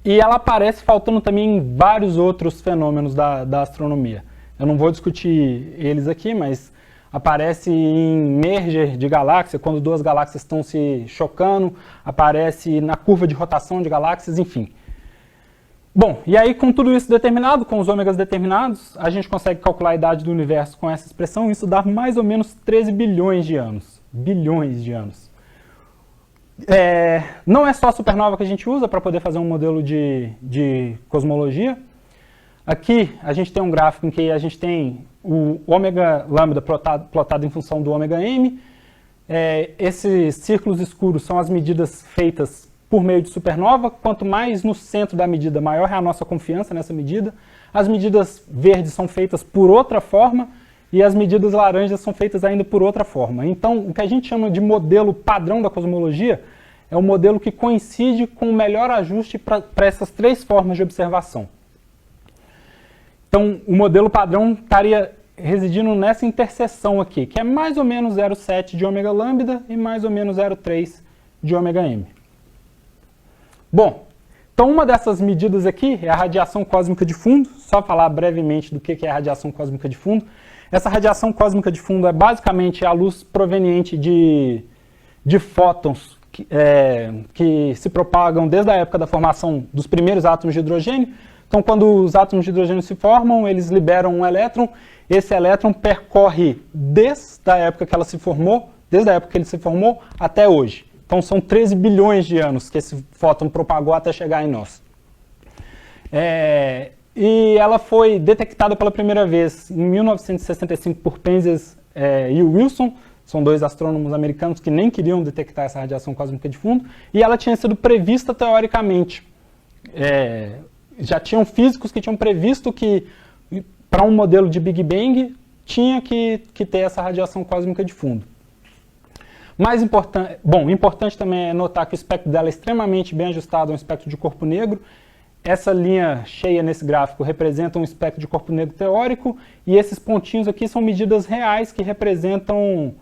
e ela aparece faltando também em vários outros fenômenos da astronomia. Eu não vou discutir eles aqui, mas aparece em merger de galáxia, quando duas galáxias estão se chocando, aparece na curva de rotação de galáxias, enfim. Bom, e aí com tudo isso determinado, com os ômegas determinados, a gente consegue calcular a idade do universo com essa expressão, isso dá mais ou menos 13 bilhões de anos. Bilhões de anos. Não é só a supernova que a gente usa para poder fazer um modelo de cosmologia. Aqui a gente tem um gráfico em que a gente tem o ômega lambda plotado em função do ômega m. Esses círculos escuros são as medidas feitas por meio de supernova. Quanto mais no centro da medida, maior é a nossa confiança nessa medida. As medidas verdes são feitas por outra forma e as medidas laranjas são feitas ainda por outra forma. Então, o que a gente chama de modelo padrão da cosmologia é o modelo que coincide com o melhor ajuste para essas três formas de observação. Então, o modelo padrão estaria residindo nessa interseção aqui, que é mais ou menos 0,7 de ômega lambda e mais ou menos 0,3 de ômega m. Bom, então uma dessas medidas aqui é a radiação cósmica de fundo. Só falar brevemente do que é a radiação cósmica de fundo. Essa radiação cósmica de fundo é basicamente a luz proveniente de fótons que se propagam desde a época da formação dos primeiros átomos de hidrogênio. Então, quando os átomos de hidrogênio se formam, eles liberam um elétron. Esse elétron percorre desde a época que ela se formou, desde a época que ele se formou, até hoje. Então, são 13 bilhões de anos que esse fóton propagou até chegar em nós. E ela foi detectada pela primeira vez em 1965 por Penzias e Wilson. São dois astrônomos americanos que nem queriam detectar essa radiação cósmica de fundo. E ela tinha sido prevista teoricamente. Já tinham físicos que tinham previsto que, para um modelo de Big Bang, tinha que ter essa radiação cósmica de fundo. Mais importante também é notar que o espectro dela é extremamente bem ajustado a um espectro de corpo negro. Essa linha cheia nesse gráfico representa um espectro de corpo negro teórico, e esses pontinhos aqui são medidas reais que representam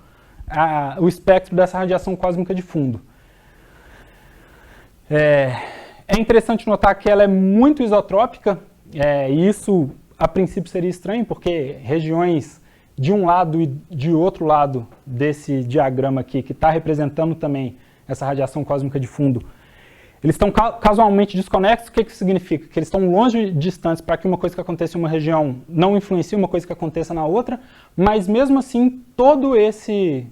o espectro dessa radiação cósmica de fundo. É interessante notar que ela é muito isotrópica, e isso a princípio seria estranho, porque regiões de um lado e de outro lado desse diagrama aqui, que está representando também essa radiação cósmica de fundo, eles estão casualmente desconexos. O que isso significa? Que eles estão longe e distantes para que uma coisa que aconteça em uma região não influencie uma coisa que aconteça na outra, mas mesmo assim todo esse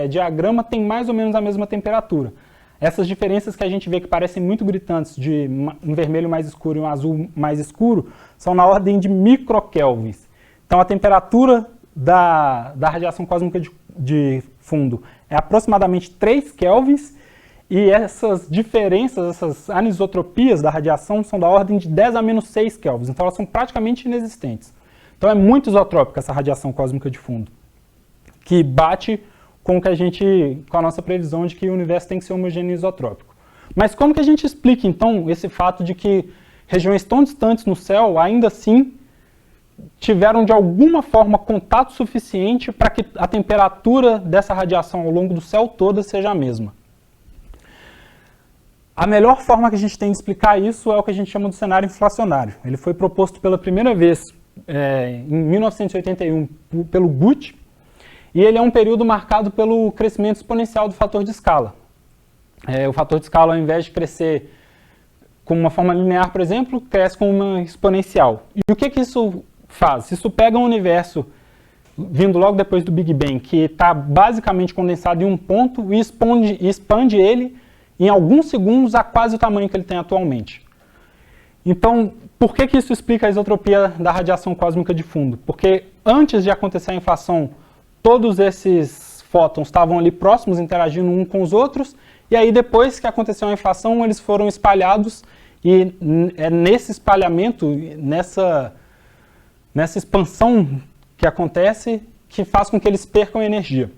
diagrama tem mais ou menos a mesma temperatura. Essas diferenças que a gente vê que parecem muito gritantes, de um vermelho mais escuro e um azul mais escuro, são na ordem de microkelvins. Então a temperatura da radiação cósmica de fundo é aproximadamente 3 kelvins, e essas diferenças, essas anisotropias da radiação são da ordem de 10 a menos 6 kelvins, então elas são praticamente inexistentes. Então é muito isotrópica essa radiação cósmica de fundo, que bate com a nossa previsão de que o universo tem que ser homogêneo e isotrópico. Mas como que a gente explica, então, esse fato de que regiões tão distantes no céu, ainda assim, tiveram de alguma forma contato suficiente para que a temperatura dessa radiação ao longo do céu toda seja a mesma? A melhor forma que a gente tem de explicar isso é o que a gente chama de cenário inflacionário. Ele foi proposto pela primeira vez em 1981 pelo Guth, e ele é um período marcado pelo crescimento exponencial do fator de escala. O fator de escala, ao invés de crescer com uma forma linear, por exemplo, cresce com uma exponencial. E o que isso faz? Isso pega um universo vindo logo depois do Big Bang, que está basicamente condensado em um ponto, e expande ele em alguns segundos a quase o tamanho que ele tem atualmente. Então, por que isso explica a isotropia da radiação cósmica de fundo? Porque antes de acontecer a inflação, todos esses fótons estavam ali próximos, interagindo uns com os outros, e aí depois que aconteceu a inflação, eles foram espalhados, e é nesse espalhamento, nessa expansão que acontece, que faz com que eles percam energia.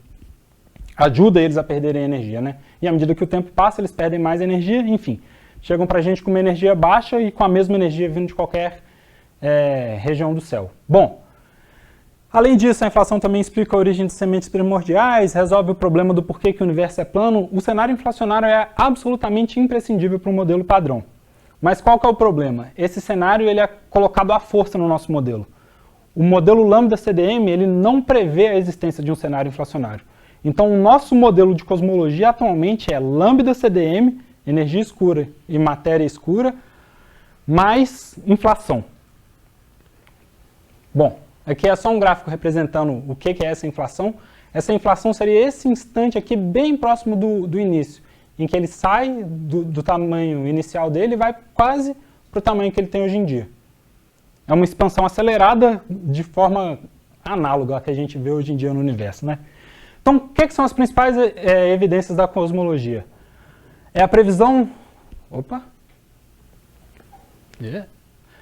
Ajuda eles a perderem energia, né? E à medida que o tempo passa, eles perdem mais energia, enfim. Chegam para a gente com uma energia baixa e com a mesma energia vindo de qualquer região do céu. Bom, além disso, a inflação também explica a origem de sementes primordiais, resolve o problema do porquê que o universo é plano. O cenário inflacionário é absolutamente imprescindível para o modelo padrão. Mas qual que é o problema? Esse cenário ele é colocado à força no nosso modelo. O modelo lambda-CDM ele não prevê a existência de um cenário inflacionário. Então, o nosso modelo de cosmologia atualmente é lambda-CDM, energia escura e matéria escura, mais inflação. Bom, aqui é só um gráfico representando o que é essa inflação. Essa inflação seria esse instante aqui bem próximo do início, em que ele sai do tamanho inicial dele e vai quase para o tamanho que ele tem hoje em dia. É uma expansão acelerada de forma análoga à que a gente vê hoje em dia no universo, né? Então, o que são as principais evidências da cosmologia? É a previsão...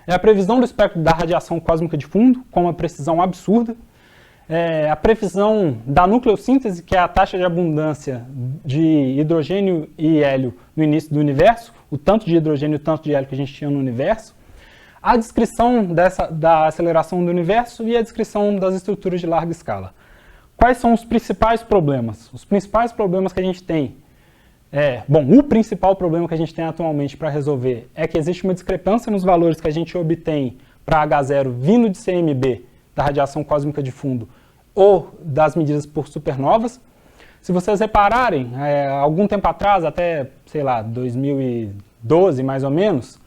É a previsão do espectro da radiação cósmica de fundo, com uma precisão absurda. É a previsão da nucleossíntese, que é a taxa de abundância de hidrogênio e hélio no início do universo, o tanto de hidrogênio e o tanto de hélio que a gente tinha no universo. A descrição da aceleração do universo e a descrição das estruturas de larga escala. Quais são os principais problemas? Os principais problemas que a gente tem o principal problema que a gente tem atualmente para resolver é que existe uma discrepância nos valores que a gente obtém para H0 vindo de CMB, da radiação cósmica de fundo, ou das medidas por supernovas. Se vocês repararem, algum tempo atrás, até, sei lá, 2012 mais ou menos,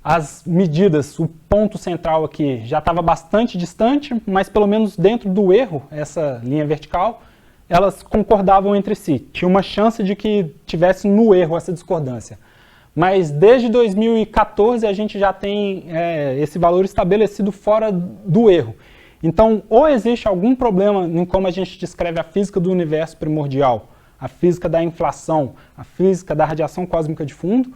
as medidas, o ponto central aqui já estava bastante distante, mas pelo menos dentro do erro, essa linha vertical, elas concordavam entre si. Tinha uma chance de que tivesse no erro essa discordância. Mas desde 2014 a gente já tem esse valor estabelecido fora do erro. Então, ou existe algum problema em como a gente descreve a física do universo primordial, a física da inflação, a física da radiação cósmica de fundo,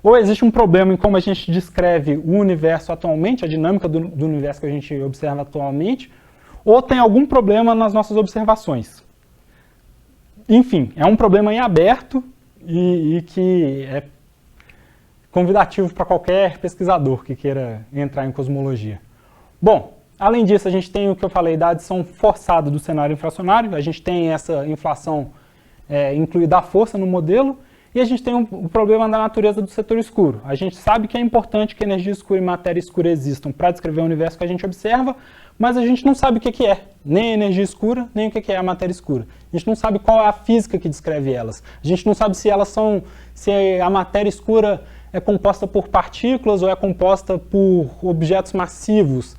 ou existe um problema em como a gente descreve o universo atualmente, a dinâmica do universo que a gente observa atualmente, ou tem algum problema nas nossas observações. Enfim, é um problema em aberto e que é convidativo para qualquer pesquisador que queira entrar em cosmologia. Bom, além disso, a gente tem o que eu falei da adição forçada do cenário inflacionário, a gente tem essa inflação incluída à força no modelo, e a gente tem o problema da natureza do setor escuro. A gente sabe que é importante que energia escura e matéria escura existam para descrever o universo que a gente observa, mas a gente não sabe o que é, nem a energia escura, nem o que é a matéria escura. A gente não sabe qual é a física que descreve elas. A gente não sabe se a matéria escura é composta por partículas ou é composta por objetos massivos,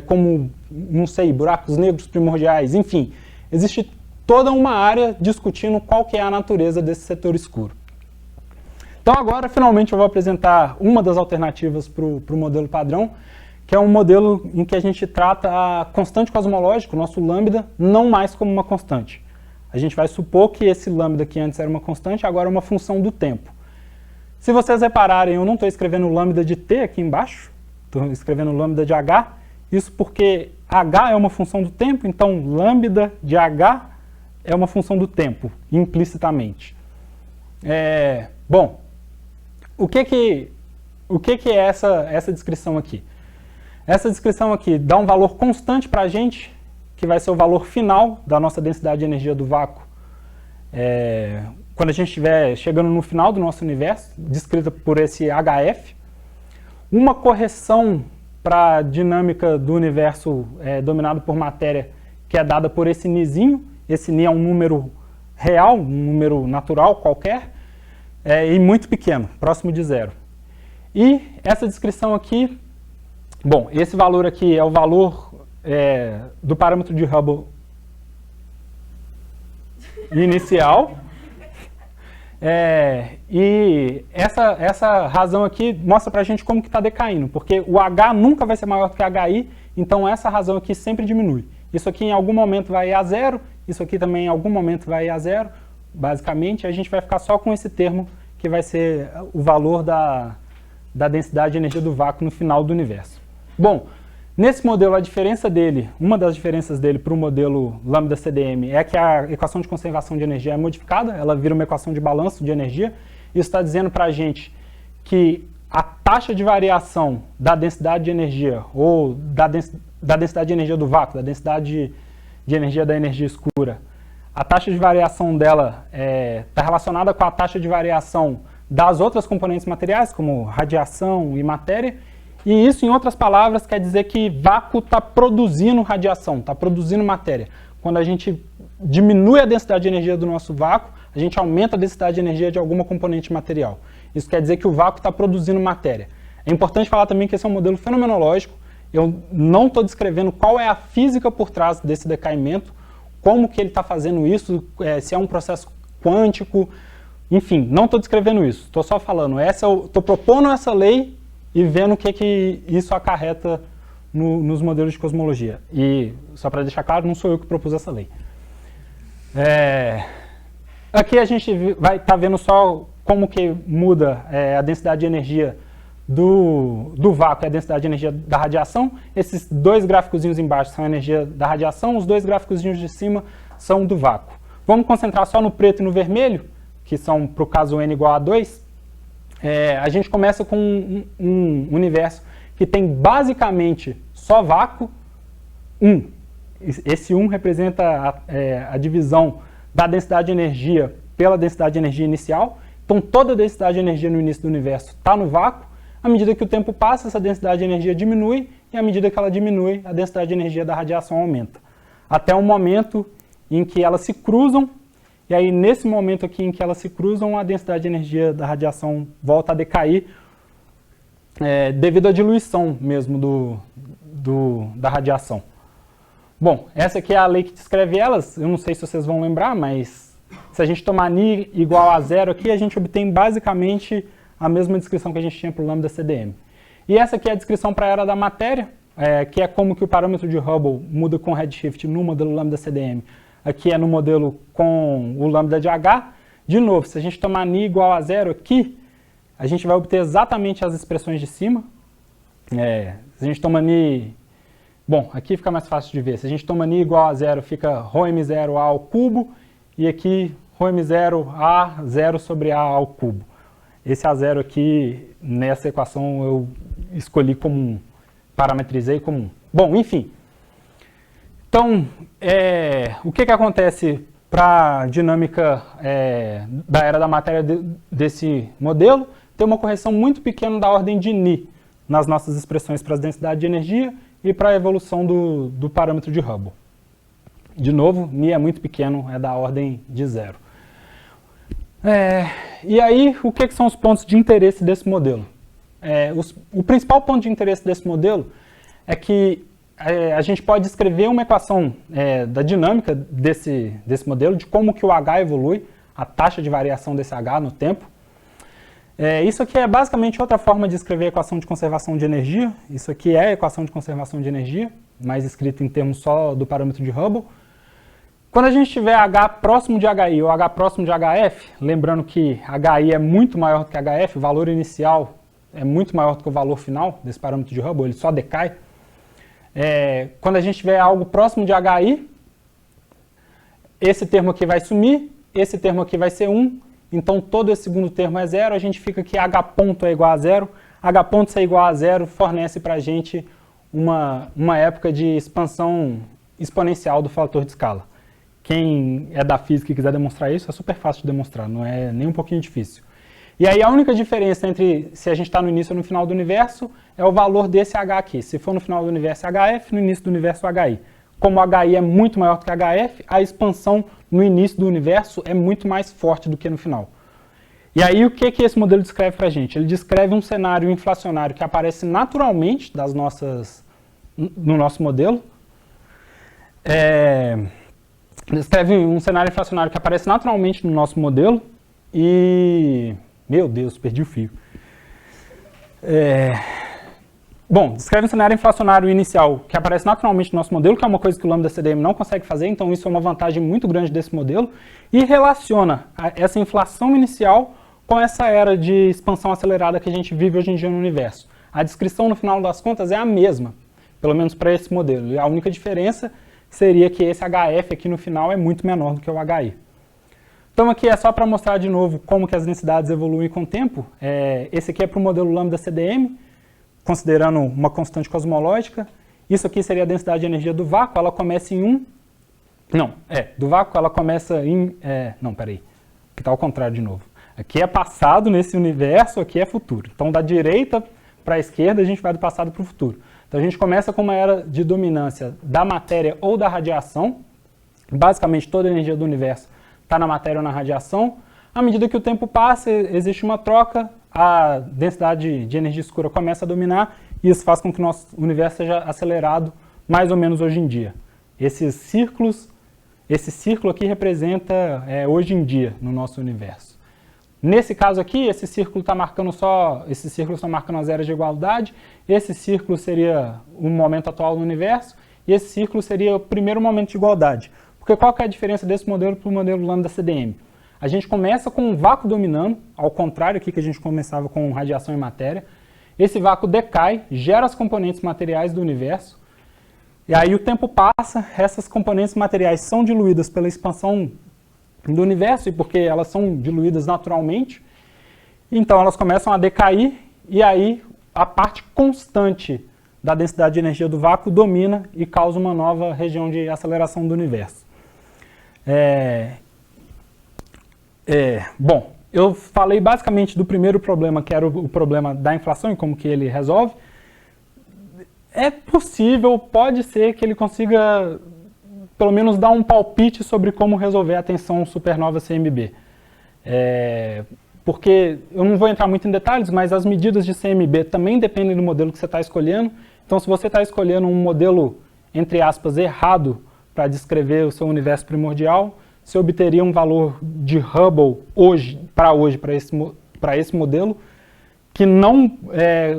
como, não sei, buracos negros primordiais, enfim. Existe toda uma área discutindo qual que é a natureza desse setor escuro. Então agora, finalmente, eu vou apresentar uma das alternativas para o modelo padrão, que é um modelo em que a gente trata a constante cosmológica, o nosso lambda, não mais como uma constante. A gente vai supor que esse lambda que antes era uma constante, agora é uma função do tempo. Se vocês repararem, eu não estou escrevendo lambda de t aqui embaixo, estou escrevendo lambda de h, isso porque h é uma função do tempo, então lambda de h é uma função do tempo, implicitamente. Bom, o que é essa descrição aqui? Essa descrição aqui dá um valor constante para a gente, que vai ser o valor final da nossa densidade de energia do vácuo, quando a gente estiver chegando no final do nosso universo, descrita por esse HF. Uma correção para a dinâmica do universo dominado por matéria, que é dada por esse nizinho. Esse ni é um número real, um número natural qualquer, e muito pequeno, próximo de zero. E essa descrição aqui, bom, esse valor aqui é o valor do parâmetro de Hubble inicial. E essa razão aqui mostra para a gente como que está decaindo, porque o H nunca vai ser maior do que HI, então essa razão aqui sempre diminui. Isso aqui em algum momento vai a zero, isso aqui também em algum momento vai a zero, basicamente, a gente vai ficar só com esse termo, que vai ser o valor da densidade de energia do vácuo no final do universo. Bom, nesse modelo, a diferença dele, uma das diferenças dele para o modelo lambda CDM é que a equação de conservação de energia é modificada, ela vira uma equação de balanço de energia. Isso está dizendo para a gente que a taxa de variação da densidade de energia, ou da densidade de energia do vácuo, da densidade de energia da energia escura, a taxa de variação dela está relacionada com a taxa de variação das outras componentes materiais, como radiação e matéria. E isso, em outras palavras, quer dizer que vácuo está produzindo radiação, está produzindo matéria. Quando a gente diminui a densidade de energia do nosso vácuo, a gente aumenta a densidade de energia de alguma componente material. Isso quer dizer que o vácuo está produzindo matéria. É importante falar também que esse é um modelo fenomenológico. Eu não estou descrevendo qual é a física por trás desse decaimento, como que ele está fazendo isso, se é um processo quântico, enfim, não estou descrevendo isso. Estou só falando, estou propondo essa lei e vendo o que isso acarreta nos modelos de cosmologia. E, só para deixar claro, não sou eu que propus essa lei. Aqui a gente vai estar vendo só como que muda a densidade de energia do vácuo e a densidade de energia da radiação. Esses dois gráficozinhos embaixo são a energia da radiação, os dois gráficozinhos de cima são do vácuo. Vamos concentrar só no preto e no vermelho, que são para o caso n igual a 2. A gente começa com um universo que tem basicamente só vácuo, 1. Esse 1 representa a divisão da densidade de energia pela densidade de energia inicial. Então toda a densidade de energia no início do universo está no vácuo. À medida que o tempo passa, essa densidade de energia diminui, e à medida que ela diminui, a densidade de energia da radiação aumenta. Até um momento em que elas se cruzam, e aí nesse momento aqui em que elas se cruzam, a densidade de energia da radiação volta a decair, devido à diluição mesmo da radiação. Bom, essa aqui é a lei que descreve elas, eu não sei se vocês vão lembrar, mas se a gente tomar ni igual a zero aqui, a gente obtém basicamente a mesma descrição que a gente tinha para o lambda CDM. E essa aqui é a descrição para a era da matéria, que é como que o parâmetro de Hubble muda com redshift no modelo lambda CDM. Aqui é no modelo com o lambda de H. De novo, se a gente tomar ni igual a zero aqui, a gente vai obter exatamente as expressões de cima. Se a gente toma ni... Bom, aqui fica mais fácil de ver. Se a gente toma ni igual a zero, fica ρm0a ao cubo, e aqui ρm0 a 0 sobre a ao cubo. Esse A0 aqui, nessa equação, eu escolhi como 1, parametrizei como 1. Bom, enfim. Então, o que acontece para a dinâmica da era da matéria desse modelo? Tem uma correção muito pequena da ordem de ni nas nossas expressões para as densidades de energia e para a evolução do parâmetro de Hubble. De novo, ni é muito pequeno, é da ordem de 0. E aí, o que são os pontos de interesse desse modelo? O principal ponto de interesse desse modelo é que a gente pode escrever uma equação da dinâmica desse modelo, de como que o H evolui, a taxa de variação desse H no tempo. Isso aqui é basicamente outra forma de escrever a equação de conservação de energia. Isso aqui é a equação de conservação de energia, mas escrito em termos só do parâmetro de Hubble. Quando a gente tiver H próximo de HI ou H próximo de HF, lembrando que HI é muito maior do que HF, o valor inicial é muito maior do que o valor final desse parâmetro de Hubble, ele só decai. Quando a gente tiver algo próximo de HI, esse termo aqui vai sumir, esse termo aqui vai ser 1, então todo esse segundo termo é 0, a gente fica que H ponto é igual a 0, H ponto ser igual a 0 fornece para a gente uma época de expansão exponencial do fator de escala. Quem é da física e quiser demonstrar isso, é super fácil de demonstrar, não é nem um pouquinho difícil. E aí a única diferença entre se a gente está no início ou no final do universo é o valor desse H aqui. Se for no final do universo HF, no início do universo HI. Como o HI é muito maior do que HF, a expansão no início do universo é muito mais forte do que no final. E aí o que esse modelo descreve para a gente? Ele descreve um cenário inflacionário que aparece naturalmente no nosso modelo. Descreve um cenário inflacionário que aparece naturalmente no nosso modelo e... Meu Deus, perdi o fio. Bom, descreve um cenário inflacionário inicial que aparece naturalmente no nosso modelo, que é uma coisa que o Lambda CDM não consegue fazer, então isso é uma vantagem muito grande desse modelo, e relaciona essa inflação inicial com essa era de expansão acelerada que a gente vive hoje em dia no universo. A descrição, no final das contas, é a mesma, pelo menos para esse modelo, e a única diferença seria que esse HF aqui no final é muito menor do que o HI. Então aqui é só para mostrar de novo como que as densidades evoluem com o tempo. Esse aqui é para o modelo Lambda CDM, considerando uma constante cosmológica. Isso aqui seria a densidade de energia do vácuo, ela começa em 1. Do vácuo ela começa em... peraí, que está ao contrário de novo. Aqui é passado nesse universo, aqui é futuro. Então da direita para a esquerda a gente vai do passado para o futuro. Então a gente começa com uma era de dominância da matéria ou da radiação. Basicamente toda a energia do universo está na matéria ou na radiação. À medida que o tempo passa, existe uma troca, a densidade de energia escura começa a dominar e isso faz com que o nosso universo seja acelerado mais ou menos hoje em dia. Esse círculo aqui representa hoje em dia no nosso universo. Nesse caso aqui, esse círculo está marcando esses círculos estão marcando as eras de igualdade, esse círculo seria o momento atual do universo e esse círculo seria o primeiro momento de igualdade. Porque qual que é a diferença desse modelo para o modelo Lambda CDM? A gente começa com um vácuo dominando, ao contrário aqui que a gente começava com radiação e matéria. Esse vácuo decai, gera as componentes materiais do universo, e aí o tempo passa, essas componentes materiais são diluídas pela expansão do universo, e porque elas são diluídas naturalmente, então elas começam a decair, e aí a parte constante da densidade de energia do vácuo domina e causa uma nova região de aceleração do universo. Bom, eu falei basicamente do primeiro problema, que era o problema da inflação e como que ele resolve. É possível, pode ser que ele consiga pelo menos dar um palpite sobre como resolver a tensão supernova CMB. Porque eu não vou entrar muito em detalhes, mas as medidas de CMB também dependem do modelo que você está escolhendo. Então, se você está escolhendo um modelo, entre aspas, errado para descrever o seu universo primordial, você obteria um valor de Hubble para esse modelo que não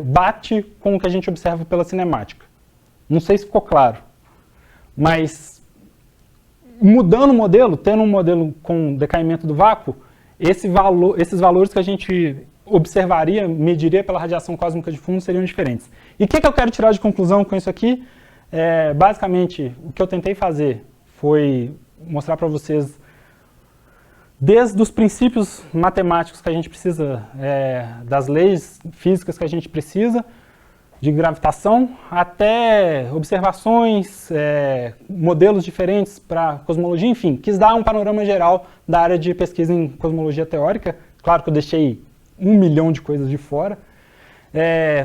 bate com o que a gente observa pela cinemática. Não sei se ficou claro, mas mudando o modelo, tendo um modelo com decaimento do vácuo, esses valores que a gente observaria, mediria pela radiação cósmica de fundo seriam diferentes. E o que eu quero tirar de conclusão com isso aqui? Basicamente, o que eu tentei fazer foi mostrar para vocês, desde os princípios matemáticos que a gente precisa, das leis físicas que a gente precisa, de gravitação, até observações, modelos diferentes para cosmologia, enfim, quis dar um panorama geral da área de pesquisa em cosmologia teórica. Claro que eu deixei 1 milhão de coisas de fora.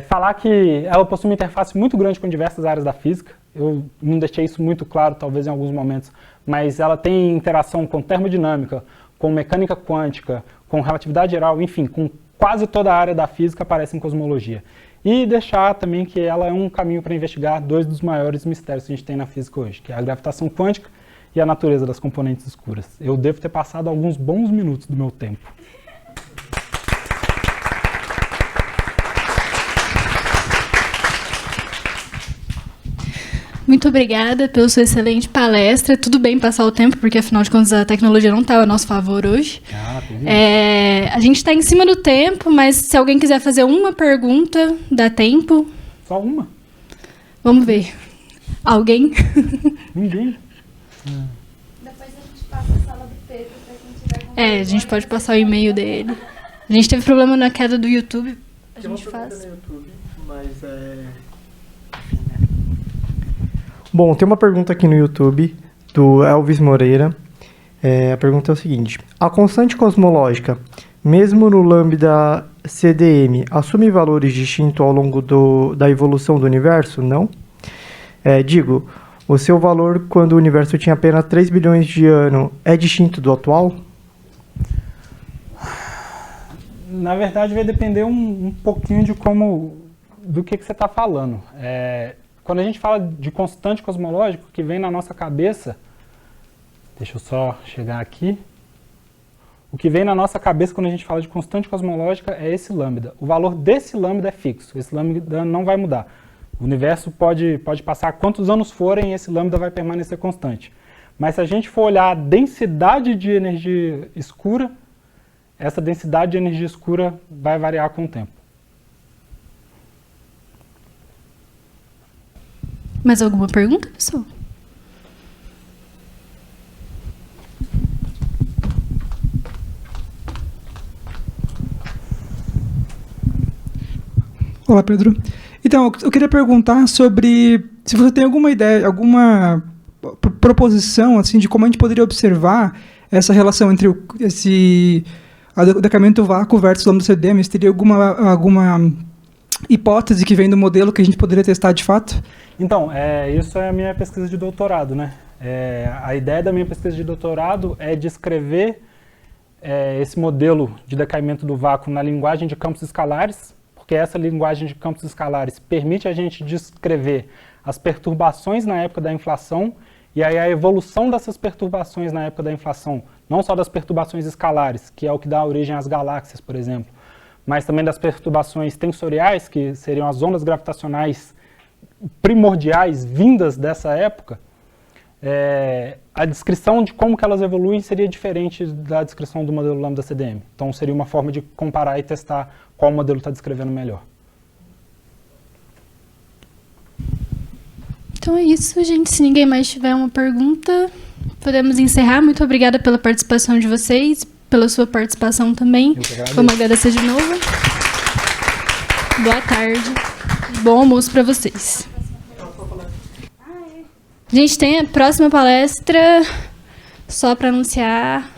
Falar que ela possui uma interface muito grande com diversas áreas da física. Eu não deixei isso muito claro, talvez em alguns momentos, mas ela tem interação com termodinâmica, com mecânica quântica, com relatividade geral, enfim, com quase toda a área da física aparece em cosmologia. E deixar também que ela é um caminho para investigar 2 dos maiores mistérios que a gente tem na física hoje, que é a gravitação quântica e a natureza das componentes escuras. Eu devo ter passado alguns bons minutos do meu tempo. Muito obrigada pela sua excelente palestra. Tudo bem passar o tempo, porque afinal de contas a tecnologia não está a nosso favor hoje. A gente está em cima do tempo, mas se alguém quiser fazer uma pergunta, dá tempo. Só uma? Vamos ver. Alguém? Ninguém. Depois a gente passa a sala do Pedro para quem tiver alguma A gente pode passar o e-mail dele. A gente teve problema na queda do YouTube. A gente faz. No YouTube, mas enfim, né? Bom, tem uma pergunta aqui no YouTube do Elvis Moreira. A pergunta é o seguinte: a constante cosmológica, mesmo no lambda CDM, assume valores distintos ao longo da evolução do universo? Não? Digo, o seu valor quando o universo tinha apenas 3 bilhões de anos é distinto do atual? Na verdade, vai depender um pouquinho do que você está falando. Quando a gente fala de constante cosmológico, que vem na nossa cabeça, deixa eu só chegar aqui. O que vem na nossa cabeça quando a gente fala de constante cosmológica é esse lambda. O valor desse lambda é fixo, esse lambda não vai mudar. O universo pode passar quantos anos forem e esse lambda vai permanecer constante. Mas se a gente for olhar a densidade de energia escura, essa densidade de energia escura vai variar com o tempo. Mais alguma pergunta, pessoal? Olá, Pedro. Então, eu queria perguntar sobre se você tem alguma ideia, alguma proposição assim, de como a gente poderia observar essa relação entre o decamento do vácuo versus o lambda CDM. Se teria alguma hipótese que vem do modelo que a gente poderia testar de fato? Então, isso é a minha pesquisa de doutorado, né? A ideia da minha pesquisa de doutorado é descrever esse modelo de decaimento do vácuo na linguagem de campos escalares, porque essa linguagem de campos escalares permite a gente descrever as perturbações na época da inflação e aí a evolução dessas perturbações na época da inflação, não só das perturbações escalares, que é o que dá origem às galáxias, por exemplo, mas também das perturbações tensoriais, que seriam as ondas gravitacionais primordiais vindas dessa época. A descrição de como que elas evoluem seria diferente da descrição do modelo lambda CDM. Então seria uma forma de comparar e testar qual modelo está descrevendo melhor. Então é isso, gente. Se ninguém mais tiver uma pergunta, podemos encerrar. Muito obrigada pela participação de vocês, pela sua participação também. Vamos agradecer de novo. Boa tarde. Bom almoço para vocês. A gente tem a próxima palestra, só para anunciar.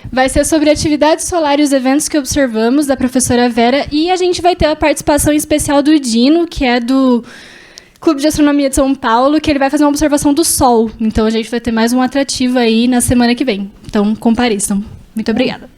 Vai ser sobre atividades solares e os eventos que observamos, da professora Vera. E a gente vai ter a participação especial do Dino, que é do Clube de Astronomia de São Paulo, que ele vai fazer uma observação do Sol. Então, a gente vai ter mais um atrativo aí na semana que vem. Então, compareçam. Muito obrigada.